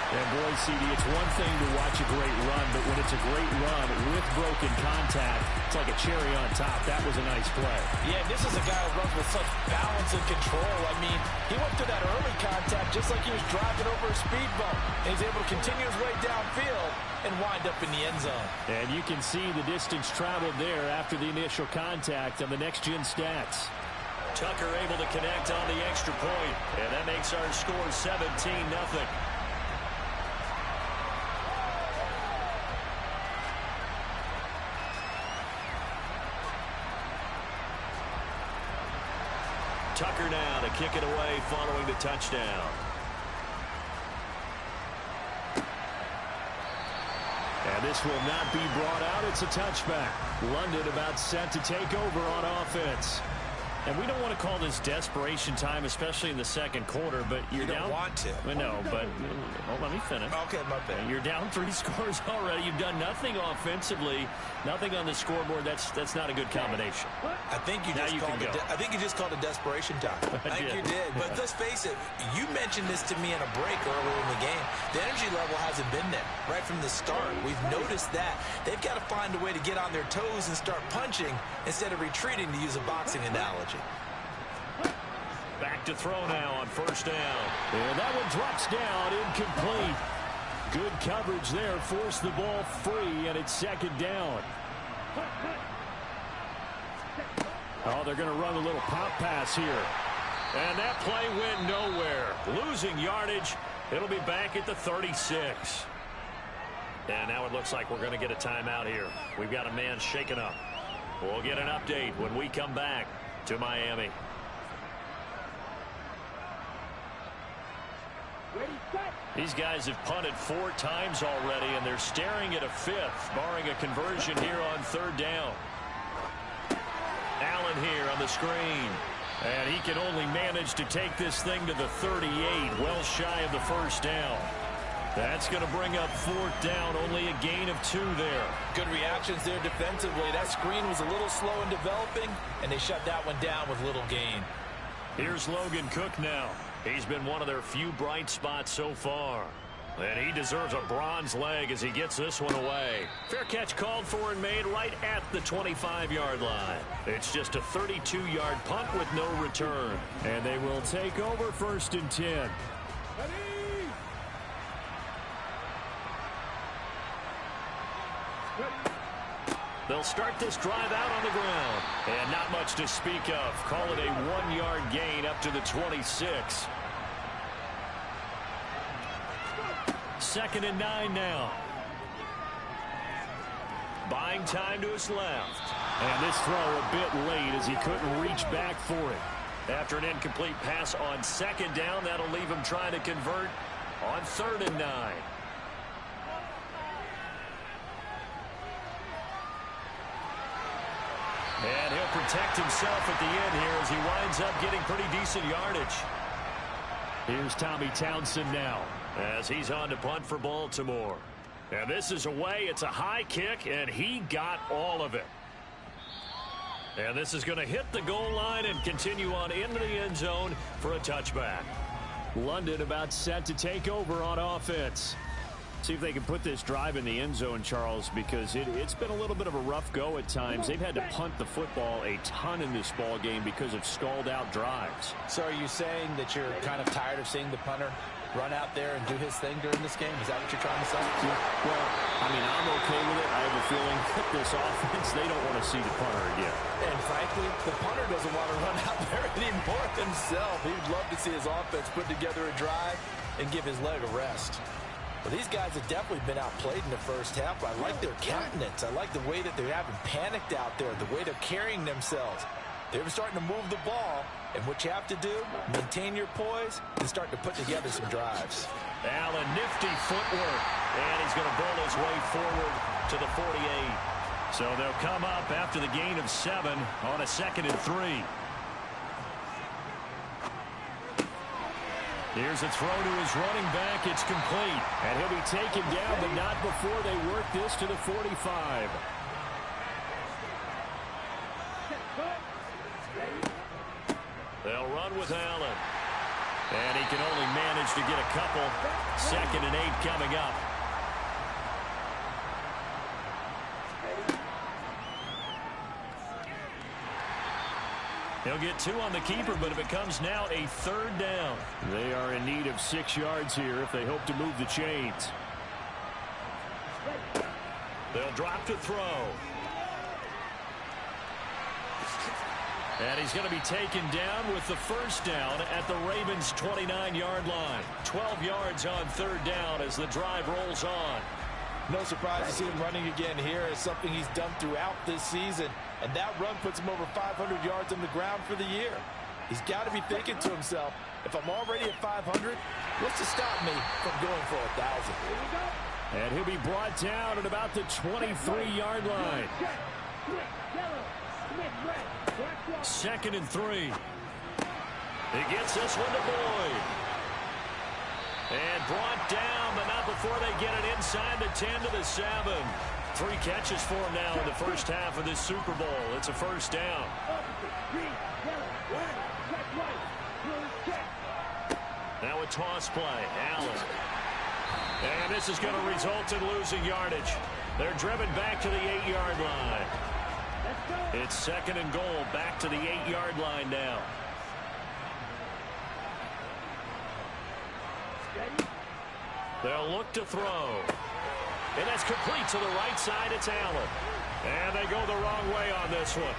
And boy, CD, it's one thing to watch a great run, but when it's a great run with broken contact, it's like a cherry on top. That was a nice play. Yeah, this is a guy who runs with such balance and control. I mean, he went through that early contact just like he was driving over a speed bump. And he's able to continue his way downfield and wind up in the end zone. And you can see the distance traveled there after the initial contact on the next-gen stats. Tucker able to connect on the extra point, and that makes our score 17-0. Tucker now to kick it away following the touchdown. And this will not be brought out. It's a touchback. London about set to take over on offense. And we don't want to call this desperation time, especially in the second quarter, but you're down. You don't want to. No, but let me finish. Okay, my bad. You're down 3 scores already. You've done nothing offensively, nothing on the scoreboard. That's not a good combination. I think you just called it desperation time. I think you did. But let's face it, you mentioned this to me in a break earlier in the game. The energy level hasn't been there right from the start. We've noticed that. They've got to find a way to get on their toes and start punching instead of retreating, to use a boxing analogy. Back to throw now on first down. And that one drops down, incomplete. Good coverage there, forced the ball free, and it's second down. Oh, they're going to run a little pop pass here. And that play went nowhere. Losing yardage. It'll be back at the 36. And now it looks like we're going to get a timeout here. We've got a man shaken up. We'll get an update when we come back to Miami. These guys have punted 4 times already, and they're staring at a 5th, barring a conversion here on third down. Allen here on the screen. And he can only manage to take this thing to the 38, well shy of the first down. That's going to bring up 4th down, only a gain of 2 there. Good reactions there defensively. That screen was a little slow in developing, and they shut that one down with little gain. Here's Logan Cook now. He's been one of their few bright spots so far. And he deserves a bronze leg as he gets this one away. Fair catch called for and made right at the 25-yard line. It's just a 32-yard punt with no return. And they will take over 1st and 10. They'll start this drive out on the ground. And not much to speak of. Call it a 1-yard gain up to the 26. 2nd and 9 now. Buying time to his left. And this throw a bit late as he couldn't reach back for it. After an incomplete pass on 2nd down, that'll leave him trying to convert on 3rd and 9. And he'll protect himself at the end here as he winds up getting pretty decent yardage. Here's Tommy Townsend now as he's on to punt for Baltimore. And this is away. It's a high kick, and he got all of it. And this is going to hit the goal line and continue on into the end zone for a touchback. London about set to take over on offense. See if they can put this drive in the end zone, Charles, because it's been a little bit of a rough go at times. They've had to punt the football a ton in this ball game because of stalled out drives. So are you saying that you're kind of tired of seeing the punter run out there and do his thing during this game? Is that what you're trying to say? Yeah. Well, I mean, I'm okay with it. I have a feeling that this offense, they don't want to see the punter again. And frankly, the punter doesn't want to run out there anymore himself. He'd love to see his offense put together a drive and give his leg a rest. Well, these guys have definitely been outplayed in the first half. I like their countenance. I like the way that they haven't panicked out there, the way they're carrying themselves. They're starting to move the ball, and what you have to do, maintain your poise and start to put together some drives. Allen, nifty footwork, and he's going to bowl his way forward to the 48. So they'll come up after the gain of 7 on a 2nd and 3. Here's a throw to his running back. It's complete. And he'll be taken down, but not before they work this to the 45. They'll run with Allen. And he can only manage to get a couple. 2nd and 8 coming up. He'll get 2 on the keeper, but it becomes now a 3rd down. They are in need of 6 yards here if they hope to move the chains. They'll drop to throw. And he's going to be taken down with the 1st down at the Ravens' 29-yard line. 12 yards on 3rd down as the drive rolls on. No surprise to see him running again here. It's something he's done throughout this season. And that run puts him over 500 yards on the ground for the year. He's got to be thinking to himself, if I'm already at 500, what's to stop me from going for 1,000? And he'll be brought down at about the 23-yard line. 2nd and 3. He gets this one to Boyd. And brought down, but not before they get it inside the 10 to the 7. 3 catches for him now in the first half of this Super Bowl. It's a first down. Now a toss play. Allen. And this is going to result in losing yardage. They're driven back to the 8-yard line. It's 2nd and goal, back to the 8-yard line now. They'll look to throw. And that's complete to the right side. It's Allen. And they go the wrong way on this one.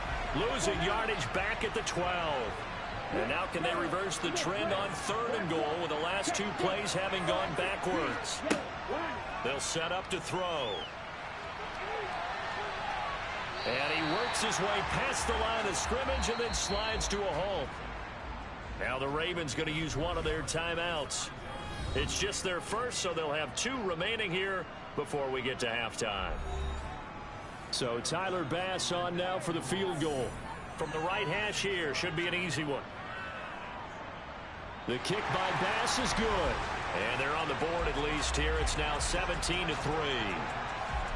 Losing yardage back at the 12. And now can they reverse the trend on 3rd and goal with the last 2 plays having gone backwards? They'll set up to throw. And he works his way past the line of scrimmage and then slides to a halt. Now the Ravens going to use one of their timeouts. It's just their first, so they'll have 2 remaining here before we get to halftime. So Tyler Bass on now for the field goal. From the right hash here, should be an easy one. The kick by Bass is good. And they're on the board at least here. It's now 17-3.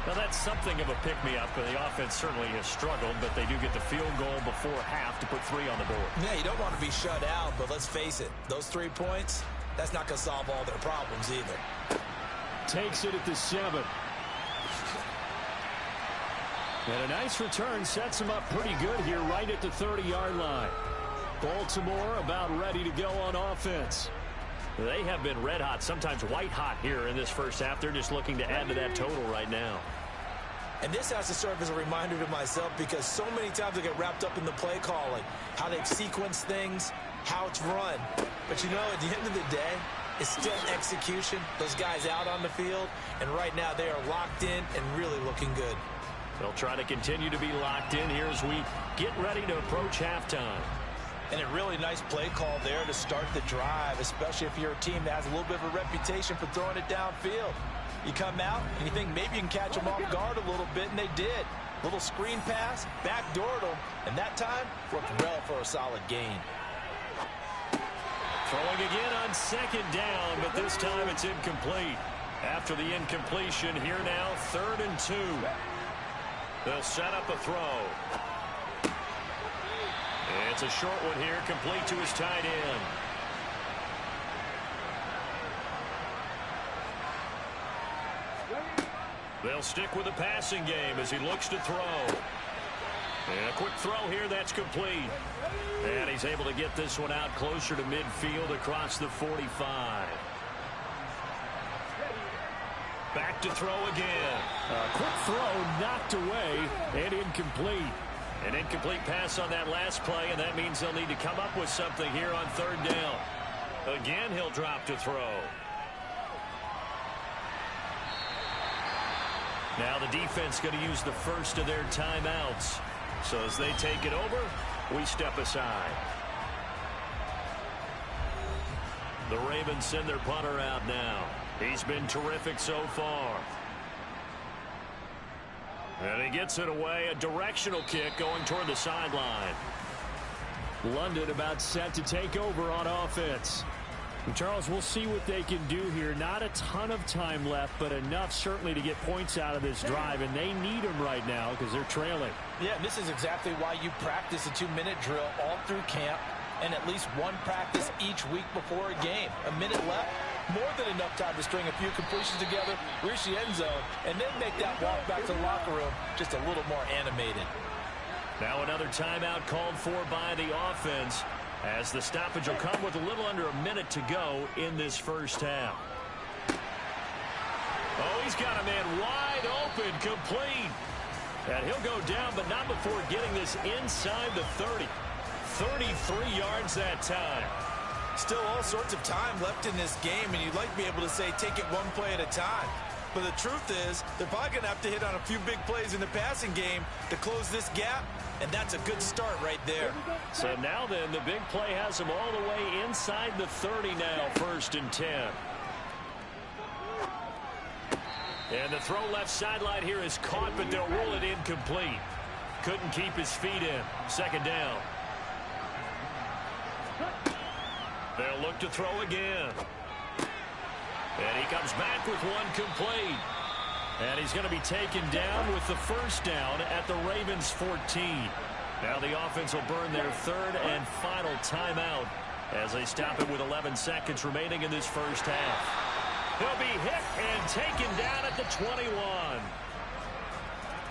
Now that's something of a pick-me-up, but the offense certainly has struggled, but they do get the field goal before half to put 3 on the board. Yeah, you don't want to be shut out, but let's face it, those 3 points, that's not going to solve all their problems either. Takes it at the 7. And a nice return sets him up pretty good here right at the 30-yard line. Baltimore about ready to go on offense. They have been red hot, sometimes white hot here in this first half. They're just looking to add to that total right now. And this has to serve as a reminder to myself because so many times I get wrapped up in the play calling, how they sequence things, how it's run. But you know, at the end of the day, it's still execution. Those guys out on the field, and right now they are locked in and really looking good. They'll try to continue to be locked in here as we get ready to approach halftime. And a really nice play call there to start the drive, especially if you're a team that has a little bit of a reputation for throwing it downfield. You come out and you think maybe you can catch them off guard a little bit, and they did. Little screen pass, backdoored them, and that time worked well for a solid gain. Throwing again on 2nd down, but this time it's incomplete. After the incompletion, here now, 3rd and 2. They'll set up a throw. It's a short one here, complete to his tight end. They'll stick with the passing game as he looks to throw. And a quick throw here, that's complete. And he's able to get this one out closer to midfield across the 45. Back to throw again. A quick throw knocked away and incomplete. An incomplete pass on that last play, and that means they'll need to come up with something here on 3rd down. Again, he'll drop to throw. Now the defense going to use the first of their timeouts. So as they take it over, we step aside. The Ravens send their punter out now. He's been terrific so far. And he gets it away, a directional kick going toward the sideline. London about set to take over on offense. And Charles, we'll see what they can do here. Not a ton of time left, but enough certainly to get points out of this drive, and they need them right now because they're trailing. Yeah, and this is exactly why you practice a 2-minute drill all through camp and at least one practice each week before a game. A minute left, more than enough time to string a few completions together, reach the end zone, and then make that walk back to the locker room just a little more animated. Now another timeout called for by the offense, as the stoppage will come with a little under a minute to go in this first half. Oh, he's got a man wide open, complete. And he'll go down, but not before getting this inside the 30. 33 yards that time. Still all sorts of time left in this game, and you'd like to be able to say take it one play at a time. But the truth is, they're probably going to have to hit on a few big plays in the passing game to close this gap, and that's a good start right there. So now then, the big play has them all the way inside the 30 now, 1st and 10. And the throw left sideline here is caught, but they'll rule it incomplete. couldn't keep his feet in. Second down. They'll look to throw again. And he comes back with one complete. And he's going to be taken down with the first down at the Ravens 14. Now the offense will burn their third and final timeout as they stop it with 11 seconds remaining in this first half. He'll be hit and taken down at the 21.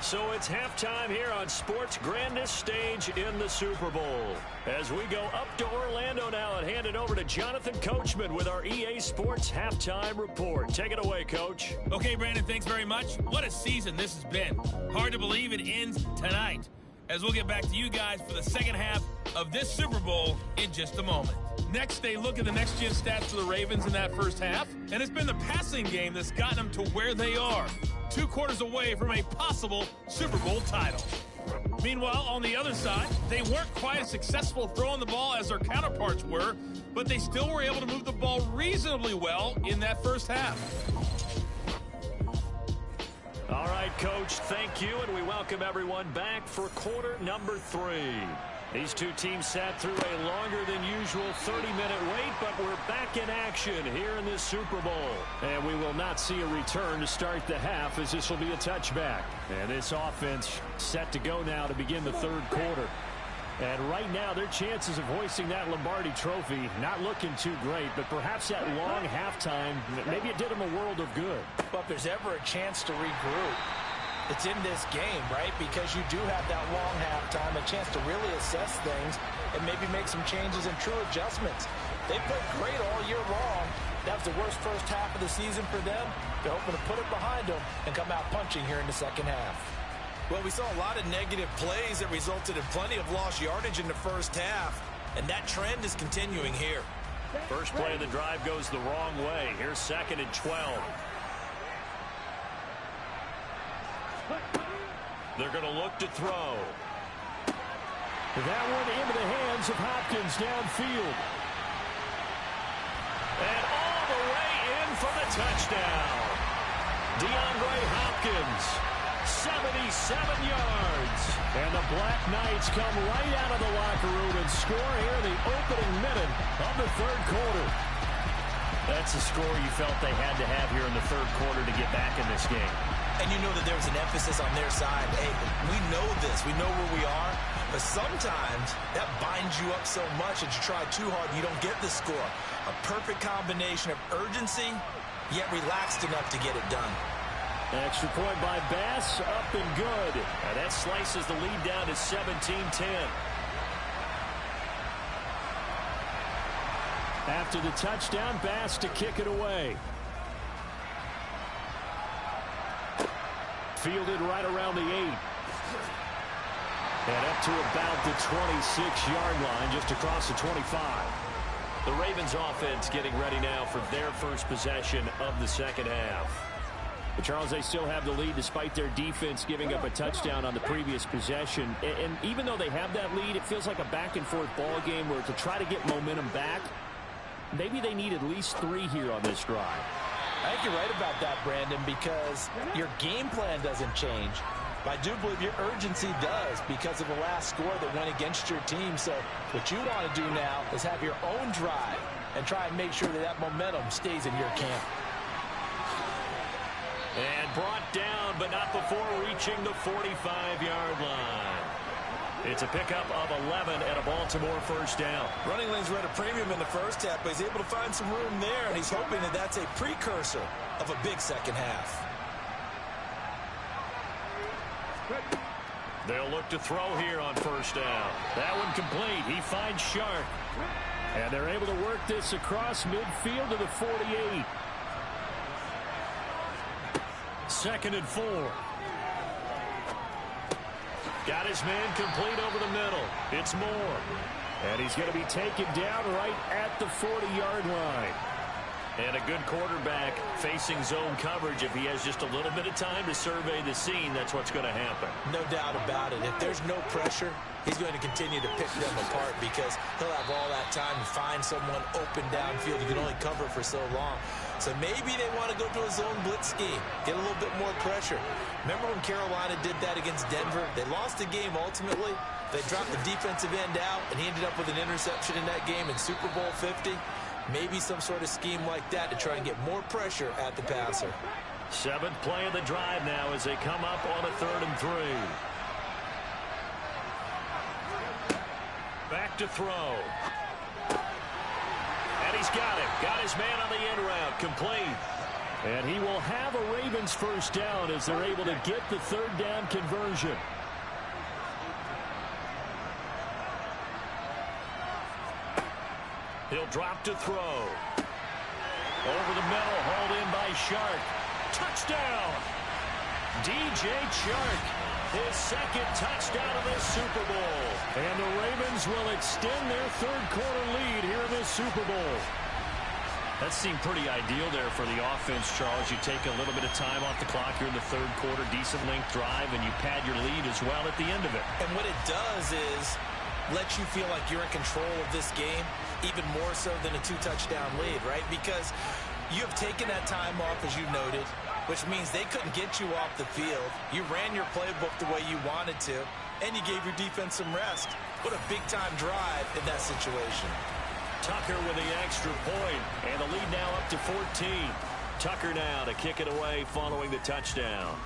So it's halftime here on sports' grandest stage in the Super Bowl. As we go up to Orlando now and hand it over to Jonathan Coachman with our EA Sports Halftime Report. Take it away, Coach. Okay, Brandon, thanks very much. What a season this has been. Hard to believe it ends tonight, as we'll get back to you guys for the second half of this Super Bowl in just a moment. Next, they look at the next-gen stats for the Ravens in that first half, and it's been the passing game that's gotten them to where they are, 2 quarters away from a possible Super Bowl title. Meanwhile, on the other side, they weren't quite as successful throwing the ball as their counterparts were, but they still were able to move the ball reasonably well in that first half. All right, Coach, thank you, and we welcome everyone back for quarter number 3. These two teams sat through a longer than usual 30-minute wait, but we're back in action here in this Super Bowl. And we will not see a return to start the half, as this will be a touchback. And this offense set to go now to begin the third quarter. And right now, their chances of hoisting that Lombardi trophy not looking too great, but perhaps that long halftime, maybe it did them a world of good. But if there's ever a chance to regroup, it's in this game, right? Because you do have that long halftime, a chance to really assess things and maybe make some changes and true adjustments. They played great all year long. That was the worst first half of the season for them. They're hoping to put it behind them and come out punching here in the second half. Well, we saw a lot of negative plays that resulted in plenty of lost yardage in the first half, and that trend is continuing here. First play of the drive goes the wrong way. Here's 2nd and 12. They're going to look to throw. That one into the hands of Hopkins downfield. And all the way in for the touchdown. DeAndre Hopkins, 77 yards. And the Black Knights come right out of the locker room and score here in the opening minute of the third quarter. That's the score you felt they had to have here in the third quarter to get back in this game. And you know that there was an emphasis on their side. Hey, we know this. We know where we are. But sometimes that binds you up so much that you try too hard and you don't get the score. A perfect combination of urgency, yet relaxed enough to get it done. Extra point by Bass, up and good. And that slices the lead down to 17-10. After the touchdown, Bass to kick it away. Fielded right around the 8. And up to about the 26-yard line, just across the 25. The Ravens offense getting ready now for their first possession of the second half. But Charles, they still have the lead despite their defense giving up a touchdown on the previous possession. And even though they have that lead, it feels like a back-and-forth ball game where to try to get momentum back, maybe they need at least 3 here on this drive. I think you're right about that, Brandon, because your game plan doesn't change. But I do believe your urgency does because of the last score that went against your team. So what you want to do now is have your own drive and try and make sure that that momentum stays in your camp. And brought down, but not before reaching the 45-yard line. It's a pickup of 11 and a Baltimore first down. Running lanes were at a premium in the first half, but he's able to find some room there, and he's hoping that that's a precursor of a big second half. They'll look to throw here on first down. That one complete. He finds Shark. And they're able to work this across midfield to the 48. 2nd and 4. Got his man complete over the middle. It's Moore. And he's going to be taken down right at the 40-yard line. And a good quarterback facing zone coverage. If he has just a little bit of time to survey the scene, that's what's going to happen. No doubt about it. If there's no pressure, he's going to continue to pick them apart because he'll have all that time to find someone open downfield. You can only cover for so long. So maybe they want to go to a zone blitz scheme, get a little bit more pressure. Remember when Carolina did that against Denver? They lost the game ultimately. They dropped the defensive end out, and he ended up with an interception in that game in Super Bowl 50. Maybe some sort of scheme like that to try and get more pressure at the passer. 7th play of the drive now as they come up on a 3rd and 3. Back to throw. And he's got it. Got his man on the end route. Complete. And he will have a Ravens first down as they're able to get the 3rd down conversion. He'll drop to throw. Over the middle, hauled in by Shark. Touchdown! DJ Chark, his 2nd touchdown of this Super Bowl. And the Ravens will extend their 3rd quarter lead here in this Super Bowl. That seemed pretty ideal there for the offense, Charles. You take a little bit of time off the clock here in the 3rd quarter, decent length drive, and you pad your lead as well at the end of it. And what it does is let you feel like you're in control of this game, even more so than a 2-touchdown lead, right? Because you have taken that time off, as you noted, which means they couldn't get you off the field. You ran your playbook the way you wanted to, and you gave your defense some rest. What a big-time drive in that situation. Tucker with the extra point, and the lead now up to 14. Tucker now to kick it away following the touchdown.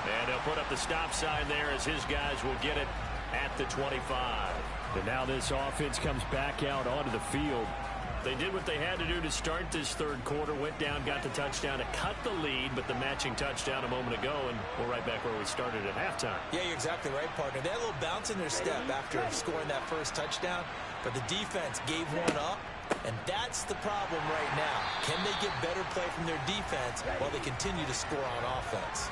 And he'll put up the stop sign there as his guys will get it at the 25. And now this offense comes back out onto the field. They did what they had to do to start this 3rd quarter, went down, got the touchdown to cut the lead, but the matching touchdown a moment ago, and we're right back where we started at halftime. Yeah, you're exactly right, partner. They had a little bounce in their step after scoring that first touchdown, but the defense gave one up, and that's the problem right now. Can they get better play from their defense while they continue to score on offense?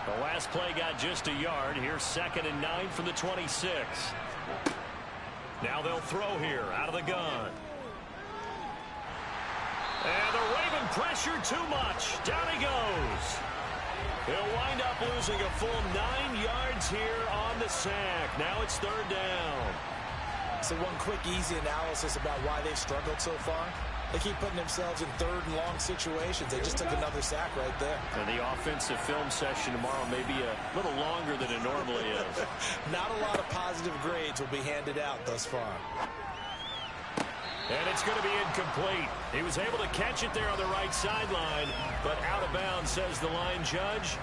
The last play got just a yard. Here's 2nd and 9 from the 26. Now they'll throw here out of the gun. And the Raven pressure too much. Down he goes. He'll wind up losing a full 9 yards here on the sack. Now it's 3rd down. So one quick, easy analysis about why they've struggled so far. They keep putting themselves in 3rd and long situations. They just took another sack right there. And the offensive film session tomorrow may be a little longer than it normally is. Not a lot of positive grades will be handed out thus far. And it's going to be incomplete. He was able to catch it there on the right sideline, but out of bounds, says the line judge.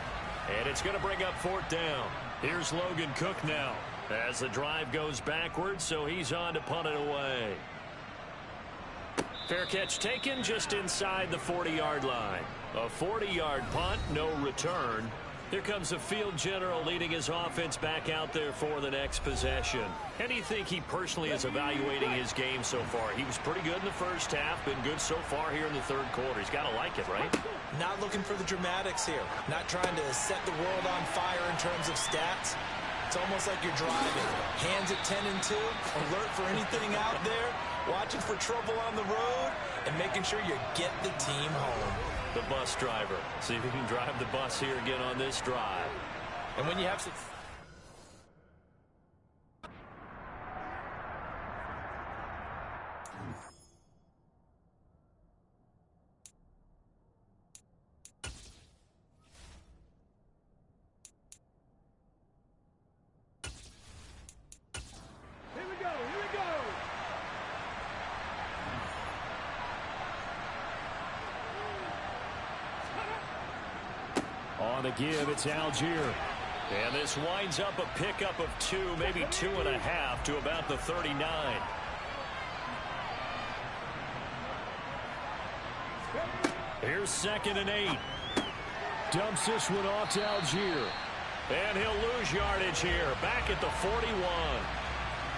And it's going to bring up 4th down. Here's Logan Cook now as the drive goes backwards, so he's on to punt it away. Fair catch taken just inside the 40-yard line. A 40-yard punt, no return. Here comes the field general leading his offense back out there for the next possession. How do you think he personally is evaluating his game so far? He was pretty good in the first half, been good so far here in the 3rd quarter. He's got to like it, right? Not looking for the dramatics here. Not trying to set the world on fire in terms of stats. It's almost like you're driving. Hands at 10 and 2, alert for anything out there, watching for trouble on the road, and making sure you get the team home. The bus driver. See if he can drive the bus here again on this drive. And when you have some... On the give, it's Algier. And this winds up a pickup of 2, maybe 2.5 to about the 39. Here's 2nd and 8. Dumps this one off to Algier. And he'll lose yardage here, back at the 41.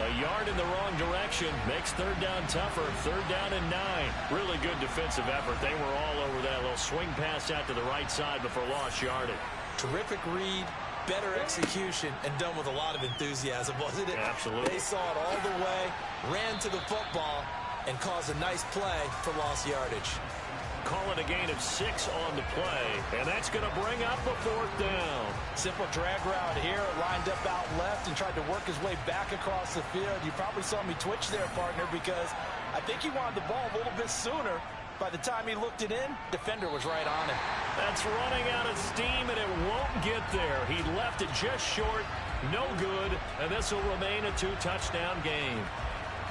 A yard in the wrong direction makes 3rd down tougher. 3rd down and 9. Really good defensive effort. They were all over that little swing pass out to the right side before lost yardage. Terrific read, better execution, and done with a lot of enthusiasm, wasn't it? Absolutely. They saw it all the way, ran to the football, and caused a nice play for lost yardage. Call it a gain of 6 on the play, and that's going to bring up a 4th down. Simple drag route here, lined up out left and tried to work his way back across the field. You probably saw me twitch there, partner, because I think he wanted the ball a little bit sooner. By the time he looked it in, defender was right on it. That's running out of steam, and it won't get there. He left it just short, no good, and this will remain a 2-touchdown game.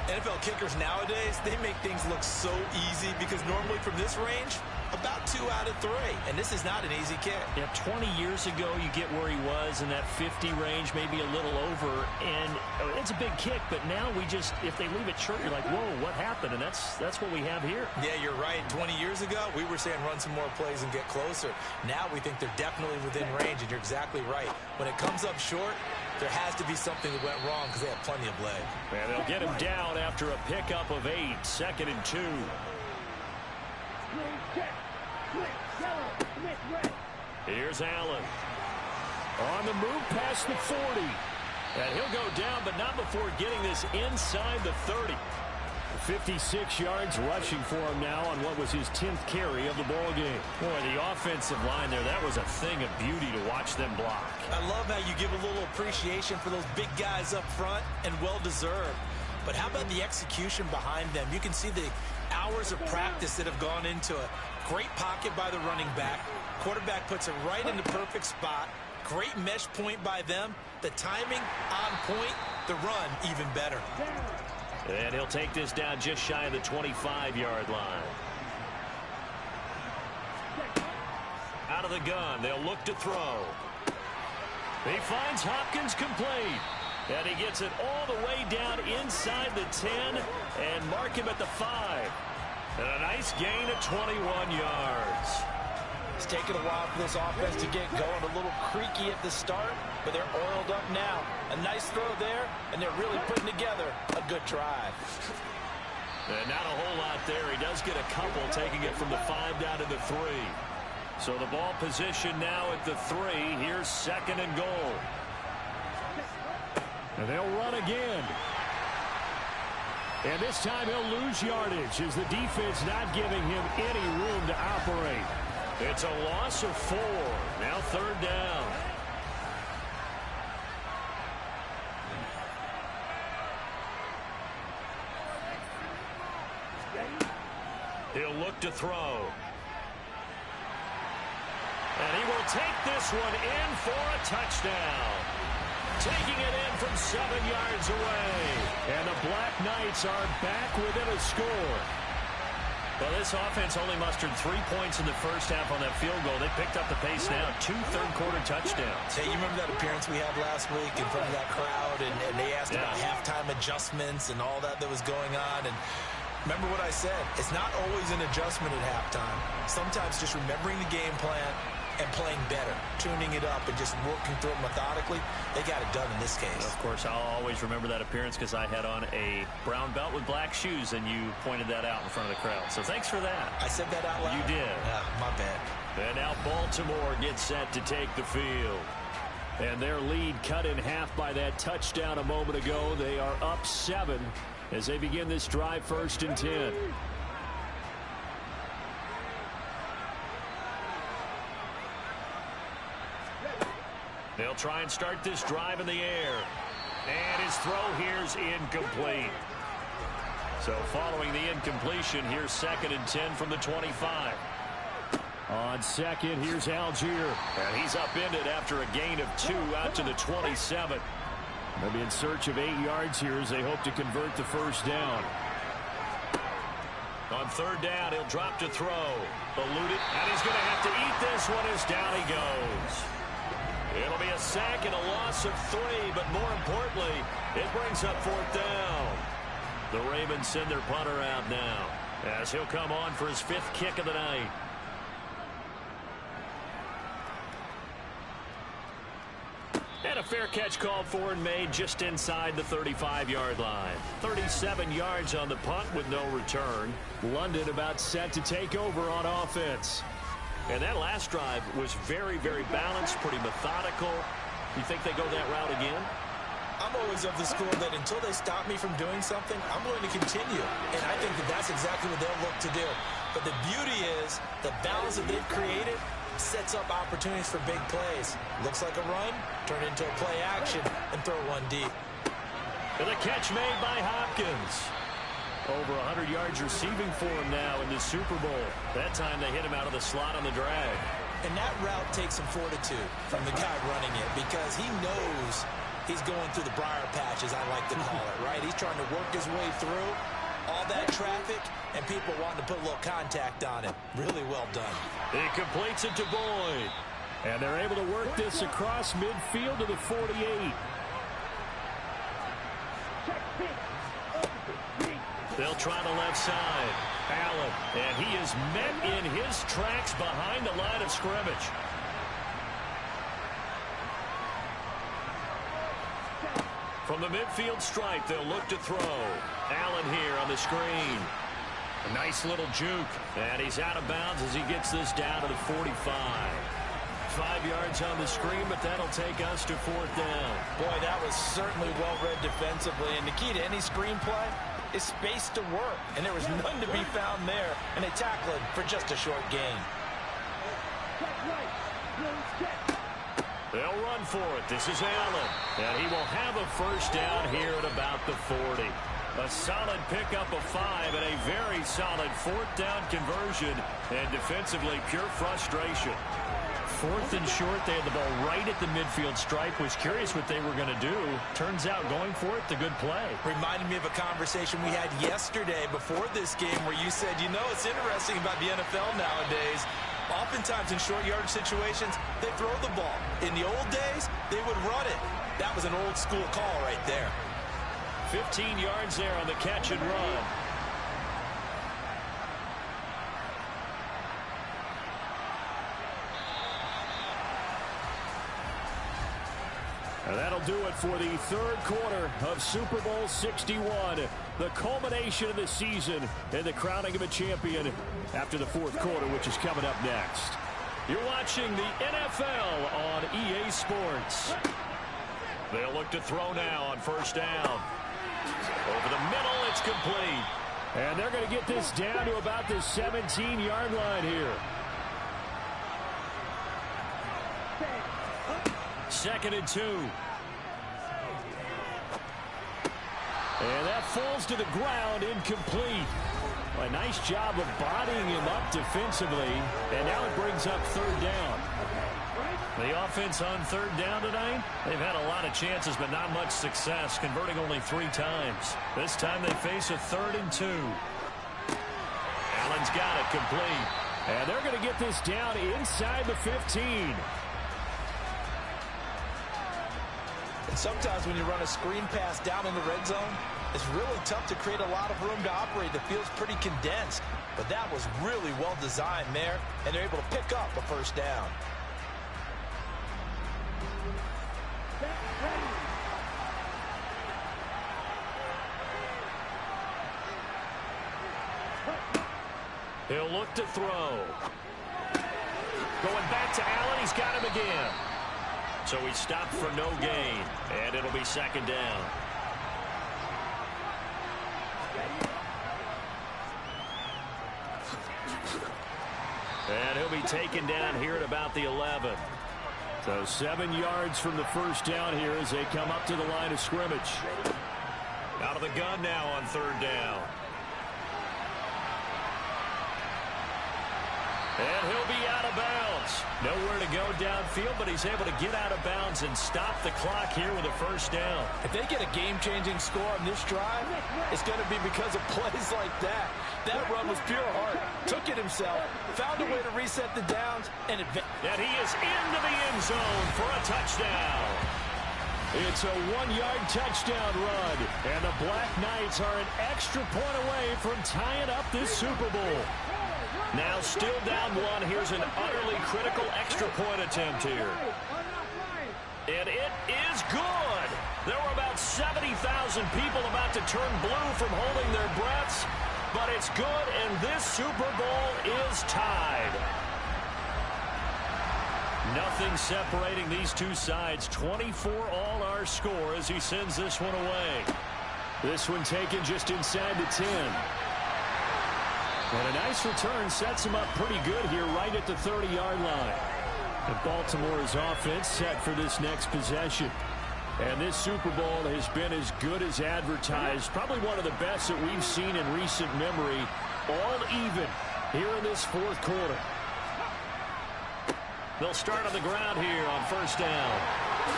NFL kickers nowadays, they make things look so easy because normally from this range, about 2 out of 3, and this is not an easy kick. Yeah, 20 years ago, you get where he was in that 50 range, maybe a little over, and it's a big kick, but now we just, if they leave it short, you're like, whoa, what happened? And that's what we have here. Yeah, you're right. 20 years ago, we were saying run some more plays and get closer. Now we think they're definitely within range, and you're exactly right. When it comes up short, there has to be something that went wrong because they have plenty of leg. And they'll get him down after a pickup of 8, 2nd and 2. Here's Allen. On the move past the 40. And he'll go down, but not before getting this inside the 30. 56 yards rushing for him now on what was his 10th carry of the ball game. Boy, the offensive line there, that was a thing of beauty to watch them block. I love how you give a little appreciation for those big guys up front, and well-deserved. But how about the execution behind them? You can see the hours of practice that have gone into it. Great pocket by the running back. Quarterback puts it right in the perfect spot. Great mesh point by them. The timing on point. The run even better. And he'll take this down just shy of the 25-yard line. Out of the gun, they'll look to throw. He finds Hopkins complete. And he gets it all the way down inside the 10 and mark him at the 5. And a nice gain of 21 yards. It's taken a while for this offense to get going. A little creaky at the start, but they're oiled up now. A nice throw there, and they're really putting together a good drive. And not a whole lot there. He does get a couple, taking it from the 5 down to the 3. So the ball position now at the 3. Here's 2nd and goal. And they'll run again. And this time he'll lose yardage as the defense not giving him any room to operate. It's a loss of 4. Now 3rd down. He'll look to throw. And he will take this one in for a touchdown. Taking it in from 7 yards away. And the Black Knights are back within a score. Well, this offense only mustered 3 points in the first half on that field goal. They picked up the pace now. 2 third-quarter touchdowns. Hey, you remember that appearance we had last week in front of that crowd, and they asked about halftime adjustments and all that was going on, and remember what I said. It's not always an adjustment at halftime. Sometimes just remembering the game plan and playing better, tuning it up and just working through it methodically. They got it done in this case. Of course, I'll always remember that appearance because I had on a brown belt with black shoes, and you pointed that out in front of the crowd. So thanks for that. I said that out loud? You did. My bad. And now Baltimore gets set to take the field. And their lead cut in half by that touchdown a moment ago. They are up 7 as they begin this drive, 1st and 10. They'll try and start this drive in the air. And his throw here's incomplete. So following the incompletion, here's 2nd and 10 from the 25. On 2nd, here's Algier. And he's upended after a gain of 2 out to the 27. They'll be in search of 8 yards here as they hope to convert the 1st down. On 3rd down, he'll drop to throw. Eluded, and he's going to have to eat this one as down he goes. It'll be a sack and a loss of 3, but more importantly, it brings up 4th down. The Ravens send their punter out now as he'll come on for his 5th kick of the night. And a fair catch called for and made just inside the 35-yard line. 37 yards on the punt with no return. London about set to take over on offense. And that last drive was very, very balanced, pretty methodical. You think they go that route again? I'm always of the school that until they stop me from doing something, I'm going to continue. And I think that that's exactly what they'll look to do. But the beauty is the balance that they've created sets up opportunities for big plays. Looks like a run, turn into a play action, and throw one deep. And the catch made by Hopkins. Over 100 yards receiving for him now in the Super Bowl. That time they hit him out of the slot on the drag. And that route takes some fortitude from the guy running it because he knows he's going through the briar patch, as I like to call it, right? He's trying to work his way through all that traffic and people wanting to put a little contact on it. Really well done. He completes it to Boyd. And they're able to work this across midfield to the 48. They'll try the left side. Allen, and he is met in his tracks behind the line of scrimmage. From the midfield stripe, they'll look to throw. Allen here on the screen. A nice little juke. And he's out of bounds as he gets this down to the 45. 5 yards on the screen, but that'll take us to 4th down. Boy, that was certainly well read defensively. And the key to any screenplay is space to work. And there was none to be found there. And they tackle it for just a short gain. They'll run for it. This is Allen. And he will have a first down here at about the 40. A solid pickup of 5 and a very solid 4th down conversion. And defensively, pure frustration. 4th and short, they had the ball right at the midfield stripe. Was curious what they were going to do. Turns out going for it, the good play. Reminded me of a conversation we had yesterday before this game where you said, you know, it's interesting about the NFL nowadays. Oftentimes in short yardage situations, they throw the ball. In the old days, they would run it. That was an old school call right there. 15 yards there on the catch and run. And that'll do it for the 3rd quarter of Super Bowl 61. The culmination of the season and the crowning of a champion after the 4th quarter, which is coming up next. You're watching the NFL on EA Sports. They'll look to throw now on 1st down. Over the middle, it's complete. And they're going to get this down to about the 17-yard line here. 2nd and 2. And that falls to the ground, incomplete. A nice job of bodying him up defensively. And now it brings up 3rd down. The offense on 3rd down tonight, they've had a lot of chances, but not much success, converting only 3 times. This time they face a 3rd and 2. Allen's got it complete. And they're going to get this down inside the 15. And sometimes when you run a screen pass down in the red zone, it's really tough to create a lot of room to operate. The field's pretty condensed. But that was really well designed there, and they're able to pick up a 1st down. He'll look to throw. Going back to Allen. He's got him again. So he stopped for no gain, and it'll be 2nd down. And he'll be taken down here at about the 11. So 7 yards from the 1st down here as they come up to the line of scrimmage. Out of the gun now on 3rd down. And he'll be out of bounds. Nowhere to go downfield, but he's able to get out of bounds and stop the clock here with a 1st down. If they get a game-changing score on this drive, it's going to be because of plays like that. That run was pure heart. Took it himself, found a way to reset the downs, and he is into the end zone for a touchdown. It's a 1-yard touchdown run, and the Black Knights are an extra point away from tying up this Super Bowl. Now still down 1. Here's an utterly critical extra point attempt here. And it is good. There were about 70,000 people about to turn blue from holding their breaths. But it's good, and this Super Bowl is tied. Nothing separating these two sides. 24 all our score as he sends this one away. This one taken just inside the 10. And a nice return sets him up pretty good here right at the 30-yard line. And Baltimore's offense set for this next possession. And this Super Bowl has been as good as advertised. Probably one of the best that we've seen in recent memory. All even here in this fourth quarter. They'll start on the ground here on first down.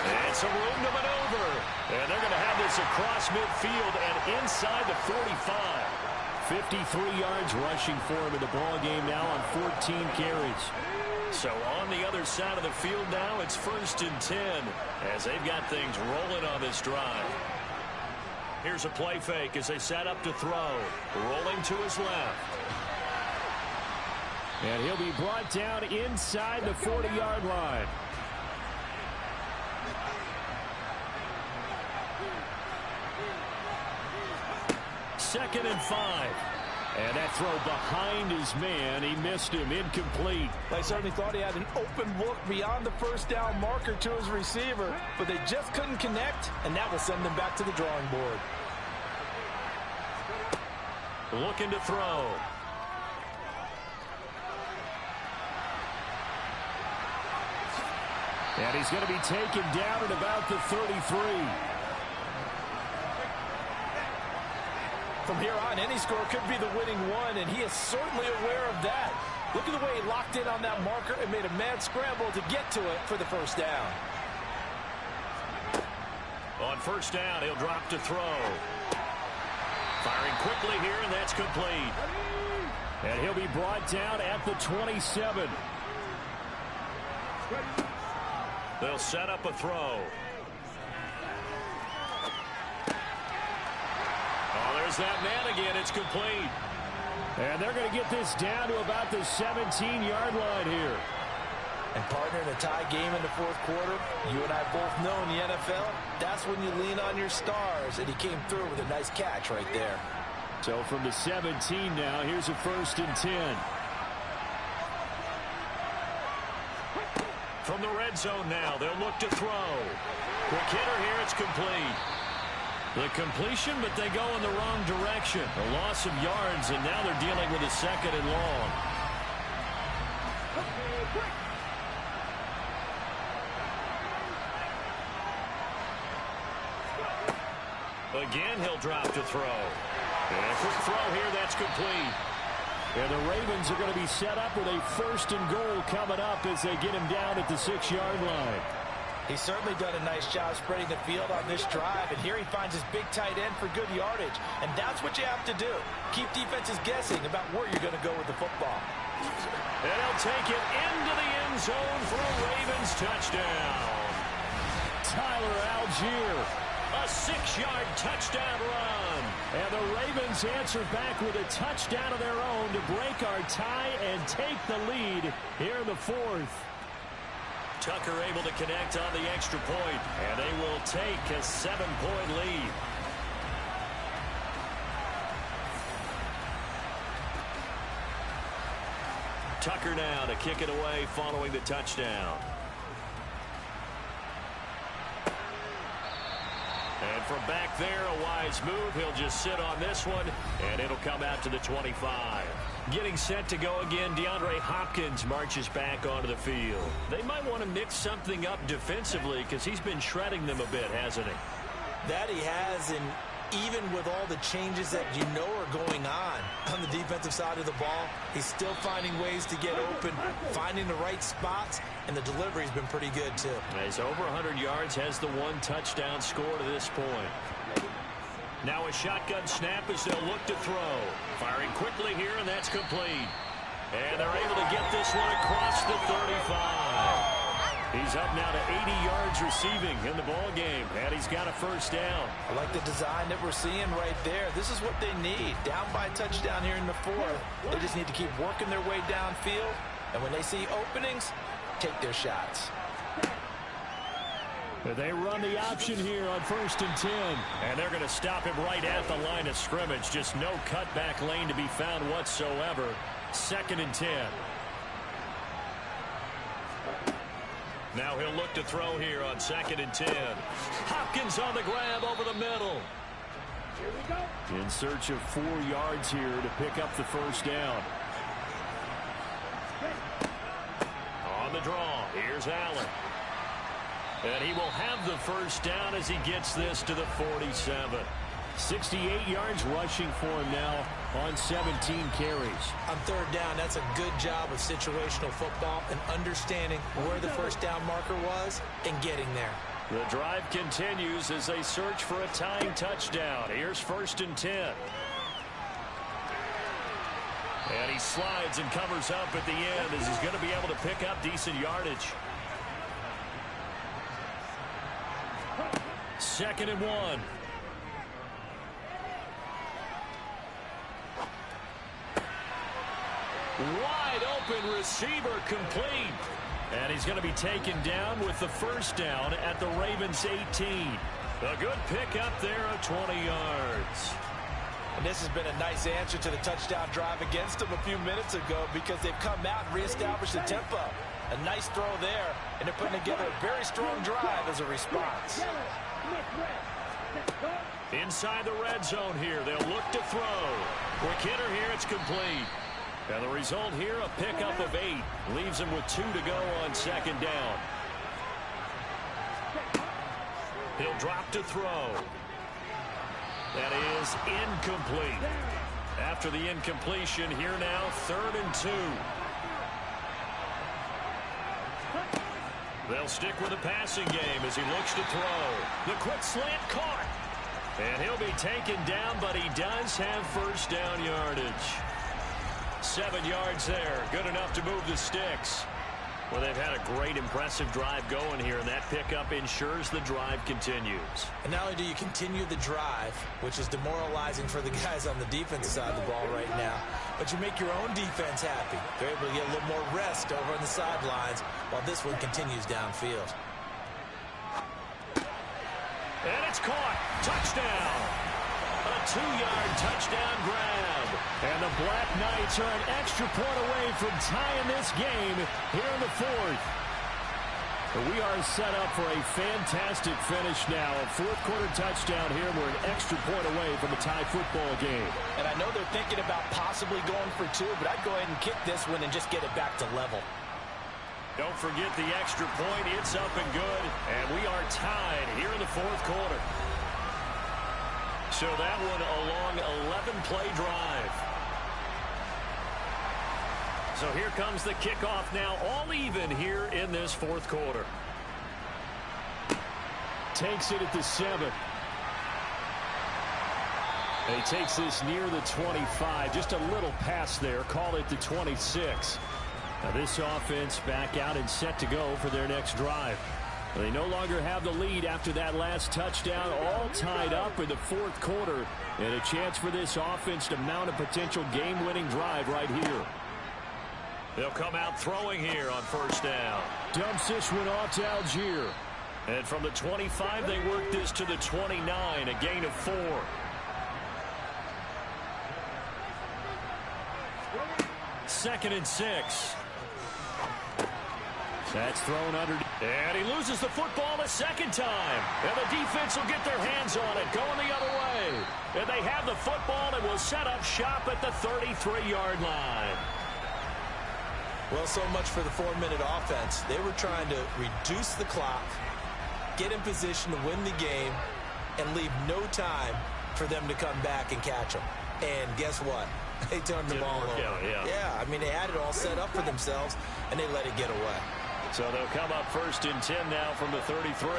And some room to maneuver. And they're going to have this across midfield and inside the 45. 53 yards rushing for him in the ball game now on 14 carries. So on the other side of the field now, it's 1st and 10 as they've got things rolling on this drive. Here's a play fake as they set up to throw. Rolling to his left. And he'll be brought down inside the 40-yard line. Second and 5. And that throw behind his man. He missed him. Incomplete. They certainly thought he had an open look beyond the first down marker to his receiver, but they just couldn't connect, and that will send them back to the drawing board. Looking to throw. And he's going to be taken down at about the 33. From here on, any score could be the winning one, and he is certainly aware of that. Look at the way he locked in on that marker and made a mad scramble to get to it for the first down. On first down, he'll drop to throw. Firing quickly here, and that's complete. And he'll be brought down at the 27. They'll set up a throw. Oh, there's that man again. It's complete. And they're going to get this down to about the 17-yard line here. And partner, in a tie game in the fourth quarter, you and I both know in the NFL, that's when you lean on your stars, and he came through with a nice catch right there. So from the 17 now, here's a 1st and 10. From the red zone now, they'll look to throw. Quick hitter here, it's complete. The completion, but they go in the wrong direction. A loss of yards, and now they're dealing with a 2nd and long. Again, he'll drop to throw. And a quick throw here, that's complete. And the Ravens are going to be set up with a 1st and goal coming up as they get him down at the 6-yard line. He's certainly done a nice job spreading the field on this drive, and here he finds his big tight end for good yardage. And that's what you have to do. Keep defenses guessing about where you're going to go with the football. And he'll take it into the end zone for a Ravens touchdown. Tyler Algier. A 6-yard touchdown run. And the Ravens answer back with a touchdown of their own to break our tie and take the lead here in the 4th. Tucker able to connect on the extra point, and they will take a 7-point lead. Tucker now to kick it away following the touchdown. And from back there, a wise move. He'll just sit on this one, and it'll come out to the 25. Getting set to go again, DeAndre Hopkins marches back onto the field. They might want to mix something up defensively because he's been shredding them a bit, hasn't he? That he has, and even with all the changes that you know are going on the defensive side of the ball, he's still finding ways to get open, finding the right spots, and the delivery's been pretty good, too. He's over 100 yards, has the 1 touchdown score to this point. Now a shotgun snap as they'll look to throw. Firing quickly here, and that's complete. And they're able to get this one across the 35. He's up now to 80 yards receiving in the ball game, and he's got a 1st down. I like the design that we're seeing right there. This is what they need. Down by a touchdown here in the 4th. They just need to keep working their way downfield, and when they see openings, take their shots. They run the option here on 1st and 10. And they're going to stop him right at the line of scrimmage. Just no cutback lane to be found whatsoever. 2nd and 10. Now he'll look to throw here on 2nd and 10. Hopkins on the grab over the middle. Here we go. In search of 4 yards here to pick up the 1st down. On the draw, here's Allen. And he will have the first down as he gets this to the 47. 68 yards rushing for him now on 17 carries. On third down, that's a good job of situational football and understanding where the first down marker was and getting there. The drive continues as they search for a tying touchdown. Here's 1st and 10. And he slides and covers up at the end as he's going to be able to pick up decent yardage. 2nd and 1. Wide open receiver complete. And he's going to be taken down with the first down at the Ravens 18. A good pickup there of 20 yards. And this has been a nice answer to the touchdown drive against them a few minutes ago because they've come out and reestablished the tempo. A nice throw there, and they're putting together a very strong drive as a response. Inside the red zone here, they'll look to throw. Quick hitter here, it's complete. And the result here, a pickup of 8. Leaves him with 2 to go on 2nd down. He'll drop to throw. That is incomplete. After the incompletion, here now, 3rd and 2. They'll stick with the passing game as he looks to throw. The quick slant caught. And he'll be taken down, but he does have first down yardage. 7 yards there. Good enough to move the sticks. Well, they've had a great, impressive drive going here, and that pickup ensures the drive continues. And not only do you continue the drive, which is demoralizing for the guys on the defensive side of the ball right now, but you make your own defense happy. They're able to get a little more rest over on the sidelines while this one continues downfield. And it's caught. Touchdown. A 2-yard touchdown grab. And the Black Knights are an extra point away from tying this game here in the 4th. We are set up for a fantastic finish now. A 4th-quarter touchdown here. We're an extra point away from a tie football game. And I know they're thinking about possibly going for 2, but I'd go ahead and kick this one and just get it back to level. Don't forget the extra point. It's up and good. And we are tied here in the 4th quarter. So that one a long 11-play drive. So here comes the kickoff now, all even here in this 4th quarter. Takes it at the 7. And he takes this near the 25. Just a little pass there. Call it the 26. Now this offense back out and set to go for their next drive. They no longer have the lead after that last touchdown, all tied up in the 4th quarter, and a chance for this offense to mount a potential game-winning drive right here. They'll come out throwing here on first down. Dumps this one off to Algier. And from the 25, they work this to the 29, a gain of 4. Second and 6. That's thrown under. And he loses the football a second time. And the defense will get their hands on it, going the other way. And they have the football and will set up shop at the 33-yard line. Well, so much for the 4-minute offense. They were trying to reduce the clock, get in position to win the game, and leave no time for them to come back and catch them. And guess what? They turned the ball over. Yeah, I mean, they had it all set up for themselves, and they let it get away. So they'll come up 1st and 10 now from the 33.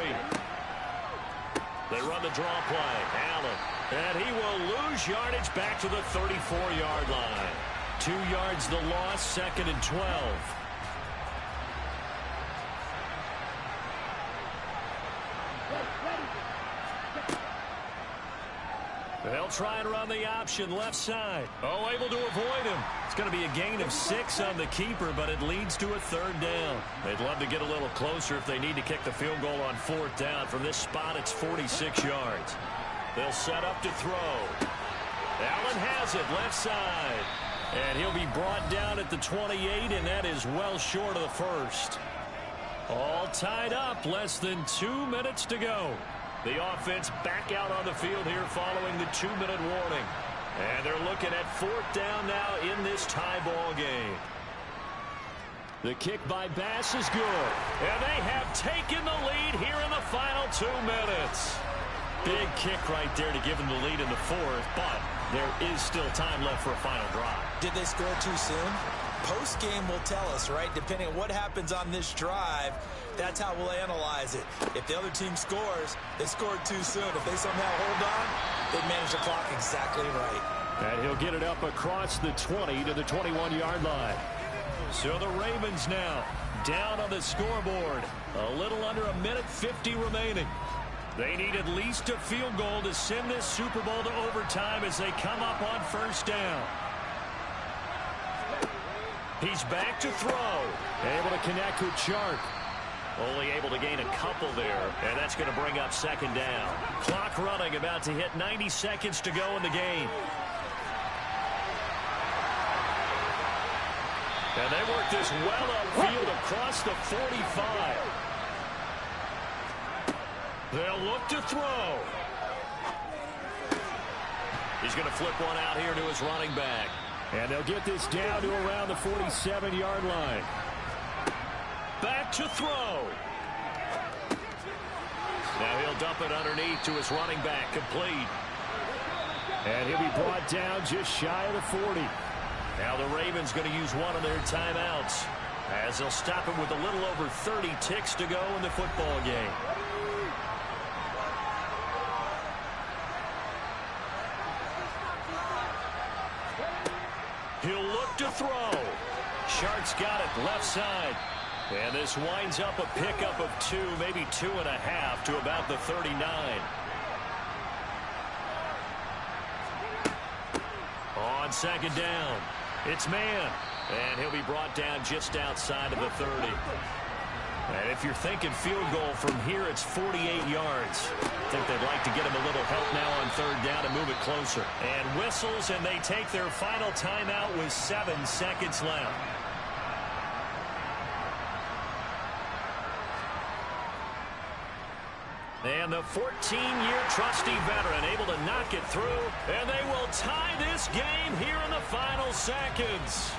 They run the draw play. Allen. And he will lose yardage back to the 34-yard line. 2 yards the loss, 2nd and 12. They'll try and run the option left side. Oh, able to avoid him. It's going to be a gain of 6 on the keeper, but it leads to a 3rd down. They'd love to get a little closer if they need to kick the field goal on 4th down. From this spot, it's 46 yards. They'll set up to throw. Allen has it left side. And he'll be brought down at the 28, and that is well short of the 1st. All tied up, less than 2 minutes to go. The offense back out on the field here following the 2-minute warning. And they're looking at 4th down now in this tie ball game. The kick by Bass is good. And they have taken the lead here in the final 2 minutes. Big kick right there to give them the lead in the fourth, but there is still time left for a final drive. Did they score too soon? Post-game will tell us, right? Depending on what happens on this drive, that's how we'll analyze it. If the other team scores, they scored too soon. If they somehow hold on, they manage the clock exactly right. And he'll get it up across the 20 to the 21-yard line. So the Ravens now down on the scoreboard. A little under a minute 50 remaining. They need at least a field goal to send this Super Bowl to overtime as they come up on first down. He's back to throw. Able to connect with Chark. Only able to gain a couple there, and that's going to bring up second down. Clock running, about to hit 90 seconds to go in the game. And they work this well upfield across the 45. They'll look to throw. He's going to flip one out here to his running back. And they'll get this down to around the 47-yard line. Back to throw. Now he'll dump it underneath to his running back, complete. And he'll be brought down just shy of the 40. Now the Ravens going to use one of their timeouts as they'll stop him with a little over 30 ticks to go in the football game. He'll look to throw. Shark's got it left side. And this winds up a pickup of 2, maybe 2.5 to about the 39. On second down, it's man. And he'll be brought down just outside of the 30. And if you're thinking field goal from here, it's 48 yards. I think they'd like to get him a little help now on third down and move it closer. And whistles, and they take their final timeout with 7 seconds left. And the 14-year trusty veteran able to knock it through, and they will tie this game here in the final seconds.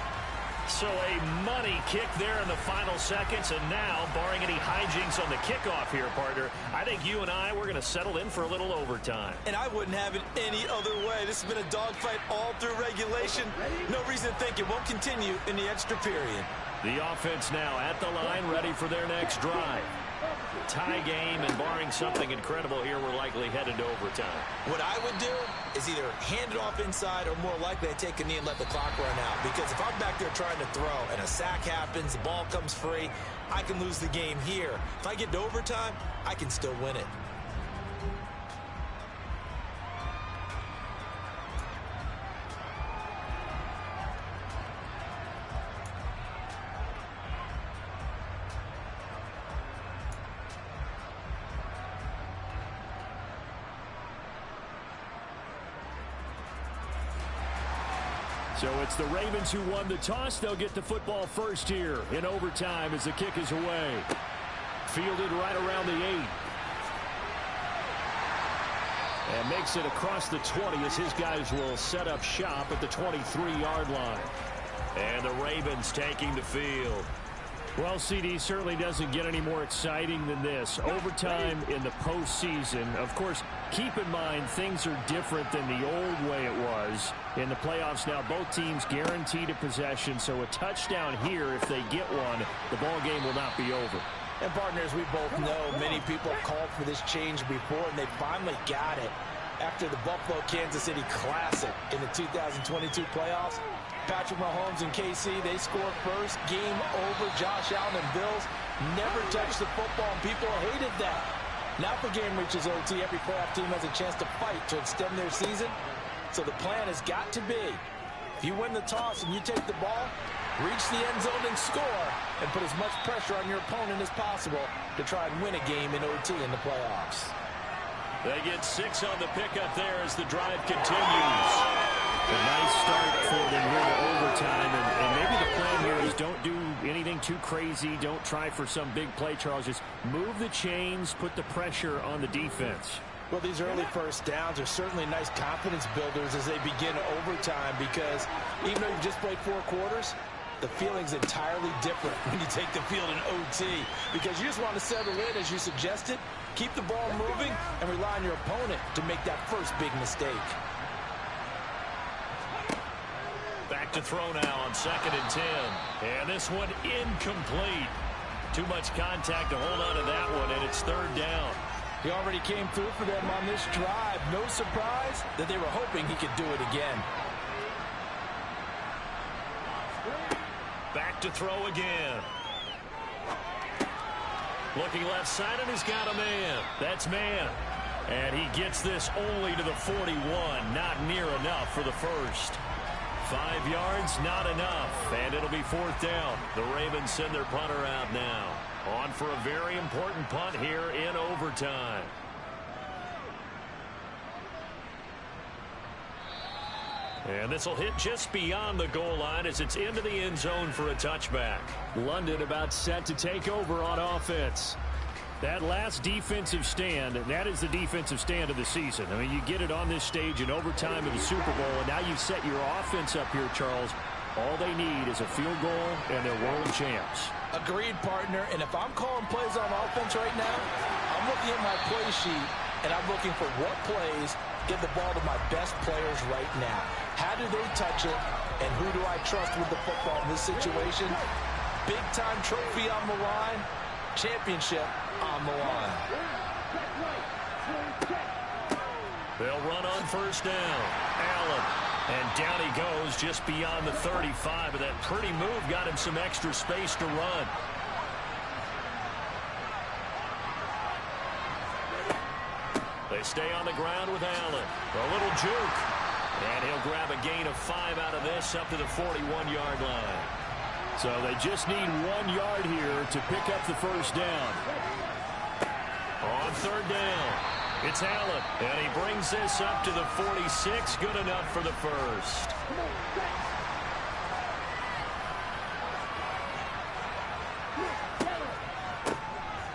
So a money kick there in the final seconds, and now, barring any hijinks on the kickoff here, partner, I think you and I, we're going to settle in for a little overtime. And I wouldn't have it any other way. This has been a dogfight all through regulation. No reason to think it won't continue in the extra period. The offense now at the line, ready for their next drive. Tie game, and barring something incredible here, we're likely headed to overtime. What I would do is either hand it off inside or more likely I take a knee and let the clock run out. Because if I'm back there trying to throw and a sack happens, the ball comes free, I can lose the game here. If I get to overtime, I can still win it. So it's the Ravens who won the toss. They'll get the football first here in overtime as the kick is away. Fielded right around the 8. And makes it across the 20 as his guys will set up shop at the 23-yard line. And the Ravens taking the field. Well, CD, certainly doesn't get any more exciting than this. Overtime in the postseason. Of course, keep in mind things are different than the old way it was. In the playoffs now, both teams guaranteed a possession, so a touchdown here, if they get one, the ball game will not be over. And partners, we both know many people have called for this change before, and they finally got it after the Buffalo-Kansas City Classic in the 2022 playoffs. Patrick Mahomes and KC, they scored first. Game over. Josh Allen and Bills never touched the football, and people hated that. Now if the game reaches OT, every playoff team has a chance to fight to extend their season. So the plan has got to be, if you win the toss and you take the ball, reach the end zone and score, and put as much pressure on your opponent as possible to try and win a game in OT in the playoffs. They get 6 on the pickup there as the drive continues. A nice start for them here to overtime, and maybe the plan here is don't do anything too crazy. Don't try for some big play, Charles. Just move the chains, put the pressure on the defense. Well, these early first downs are certainly nice confidence builders as they begin overtime, because even though you've just played 4 quarters, the feeling's entirely different when you take the field in OT because you just want to settle in, as you suggested, keep the ball moving, and rely on your opponent to make that first big mistake. Back to throw now on 2nd and 10. And this one incomplete. Too much contact to hold on to that one, and it's 3rd down. He already came through for them on this drive. No surprise that they were hoping he could do it again. Back to throw again. Looking left side, and he's got a man. That's man. And he gets this only to the 41. Not near enough for the first. 5 yards, not enough. And it'll be 4th down. The Ravens send their punter out now. On for a very important punt here in overtime. And this will hit just beyond the goal line as it's into the end zone for a touchback. London about set to take over on offense. That last defensive stand, that is the defensive stand of the season. I mean, you get it on this stage in overtime of the Super Bowl, and now you've set your offense up here, Charles. All they need is a field goal, and they're world champs. Agreed, partner. And if I'm calling plays on offense right now, I'm looking at my play sheet, and I'm looking for what plays get the ball to my best players right now. How do they touch it, and who do I trust with the football in this situation? Big-time trophy on the line, championship on the line. They'll run on 1st down. Allen. And down he goes just beyond the 35. But that pretty move got him some extra space to run. They stay on the ground with Allen. A little juke. And he'll grab a gain of 5 out of this up to the 41-yard line. So they just need 1 yard here to pick up the 1st down. On 3rd down, it's Allen. And he brings this up to the 46. Good enough for the first.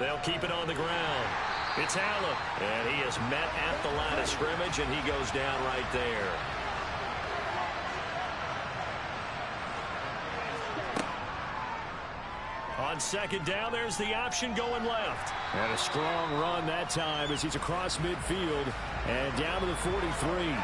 They'll keep it on the ground. It's Allen. And he is met at the line of scrimmage, and he goes down right there. On 2nd down, there's the option going left. And a strong run that time as he's across midfield and down to the 43.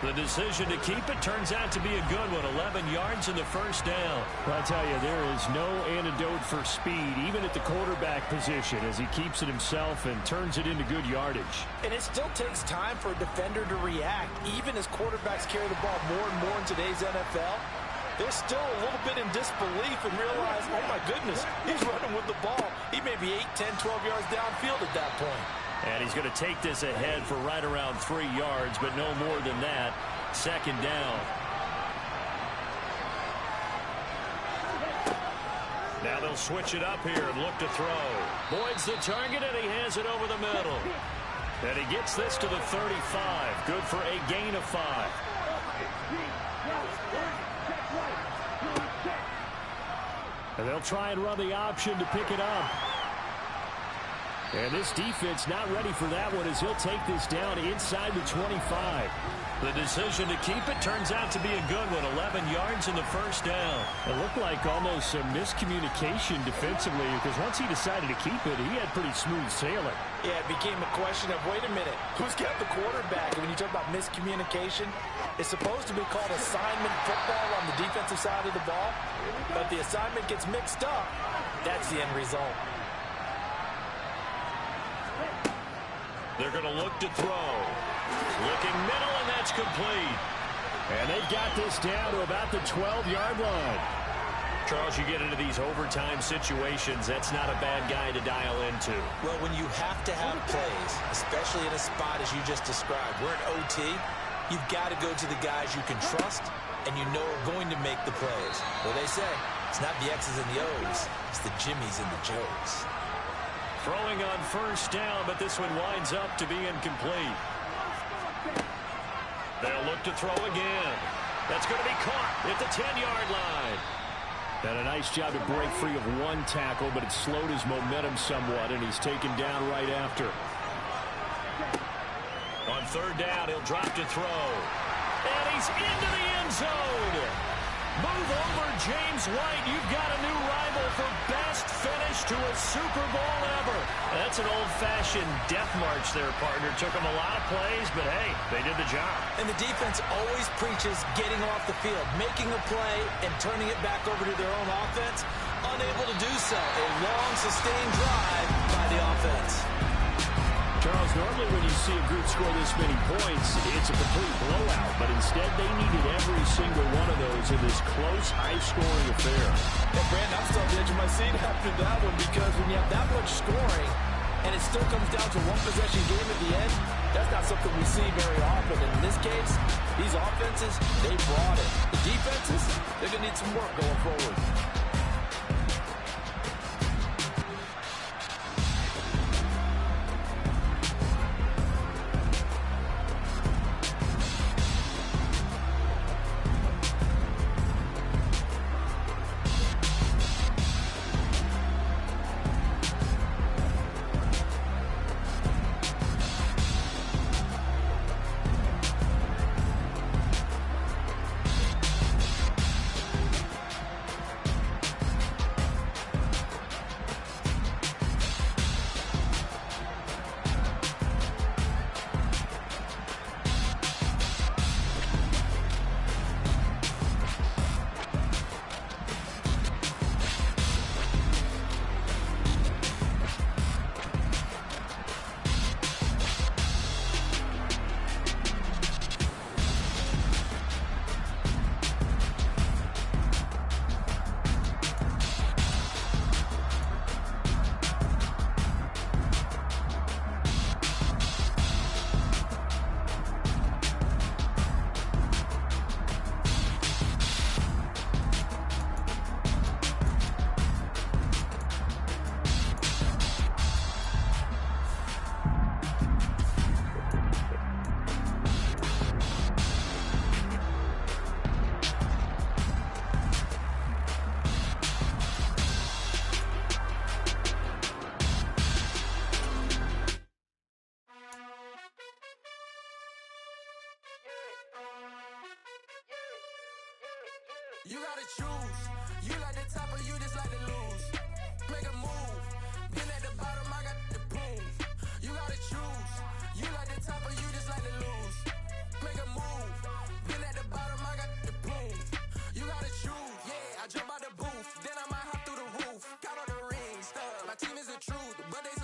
The decision to keep it turns out to be a good one. 11 yards in the 1st down. Well, I tell you, there is no antidote for speed, even at the quarterback position, as he keeps it himself and turns it into good yardage. And it still takes time for a defender to react. Even as quarterbacks carry the ball more and more in today's NFL, they're still a little bit in disbelief and realize, oh my goodness, he's running with the ball. He may be 8, 10, 12 yards downfield at that point. And he's going to take this ahead for right around 3 yards, but no more than that. 2nd down. Now they'll switch it up here and look to throw. Boyd's the target, and he has it over the middle. And he gets this to the 35. Good for a gain of 5. And they'll try and run the option to pick it up. And this defense not ready for that one as he'll take this down inside the 25. The decision to keep it turns out to be a good one. 11 yards in the 1st down. It looked like almost some miscommunication defensively because once he decided to keep it, he had pretty smooth sailing. Yeah, it became a question of, wait a minute, who's got the quarterback? And when you talk about miscommunication, it's supposed to be called assignment football on the defensive side of the ball. But the assignment gets mixed up. That's the end result. They're going to look to throw. Looking middle, and that's complete. And they've got this down to about the 12-yard line. Charles, you get into these overtime situations, that's not a bad guy to dial into. Well, when you have to have plays, especially in a spot as you just described, we're in OT, you've got to go to the guys you can trust and you know are going to make the plays. Well, they say it's not the X's and the O's, it's the Jimmies and the Joes. Throwing on 1st down, but this one winds up to be incomplete. They'll look to throw again. That's going to be caught at the 10-yard line. And a nice job to break free of one tackle, but it slowed his momentum somewhat, and he's taken down right after. On 3rd down, he'll drop to throw. And he's into the end zone. Move over, James White. You've got a new rival for best finish to a Super Bowl ever. That's an old-fashioned death march there, partner. Took them a lot of plays, but hey, they did the job. And the defense always preaches getting off the field, making a play, and turning it back over to their own offense. Unable to do so. A long, sustained drive by the offense. Charles, normally when you see a group score this many points, it's a complete blowout. But instead, they needed every single one of those in this close, high-scoring affair. And Brandon, I'm still on the edge of my seat after that one, because when you have that much scoring and it still comes down to one-possession game at the end, that's not something we see very often. And in this case, these offenses, they brought it. The defenses, they're going to need some work going forward. You gotta choose.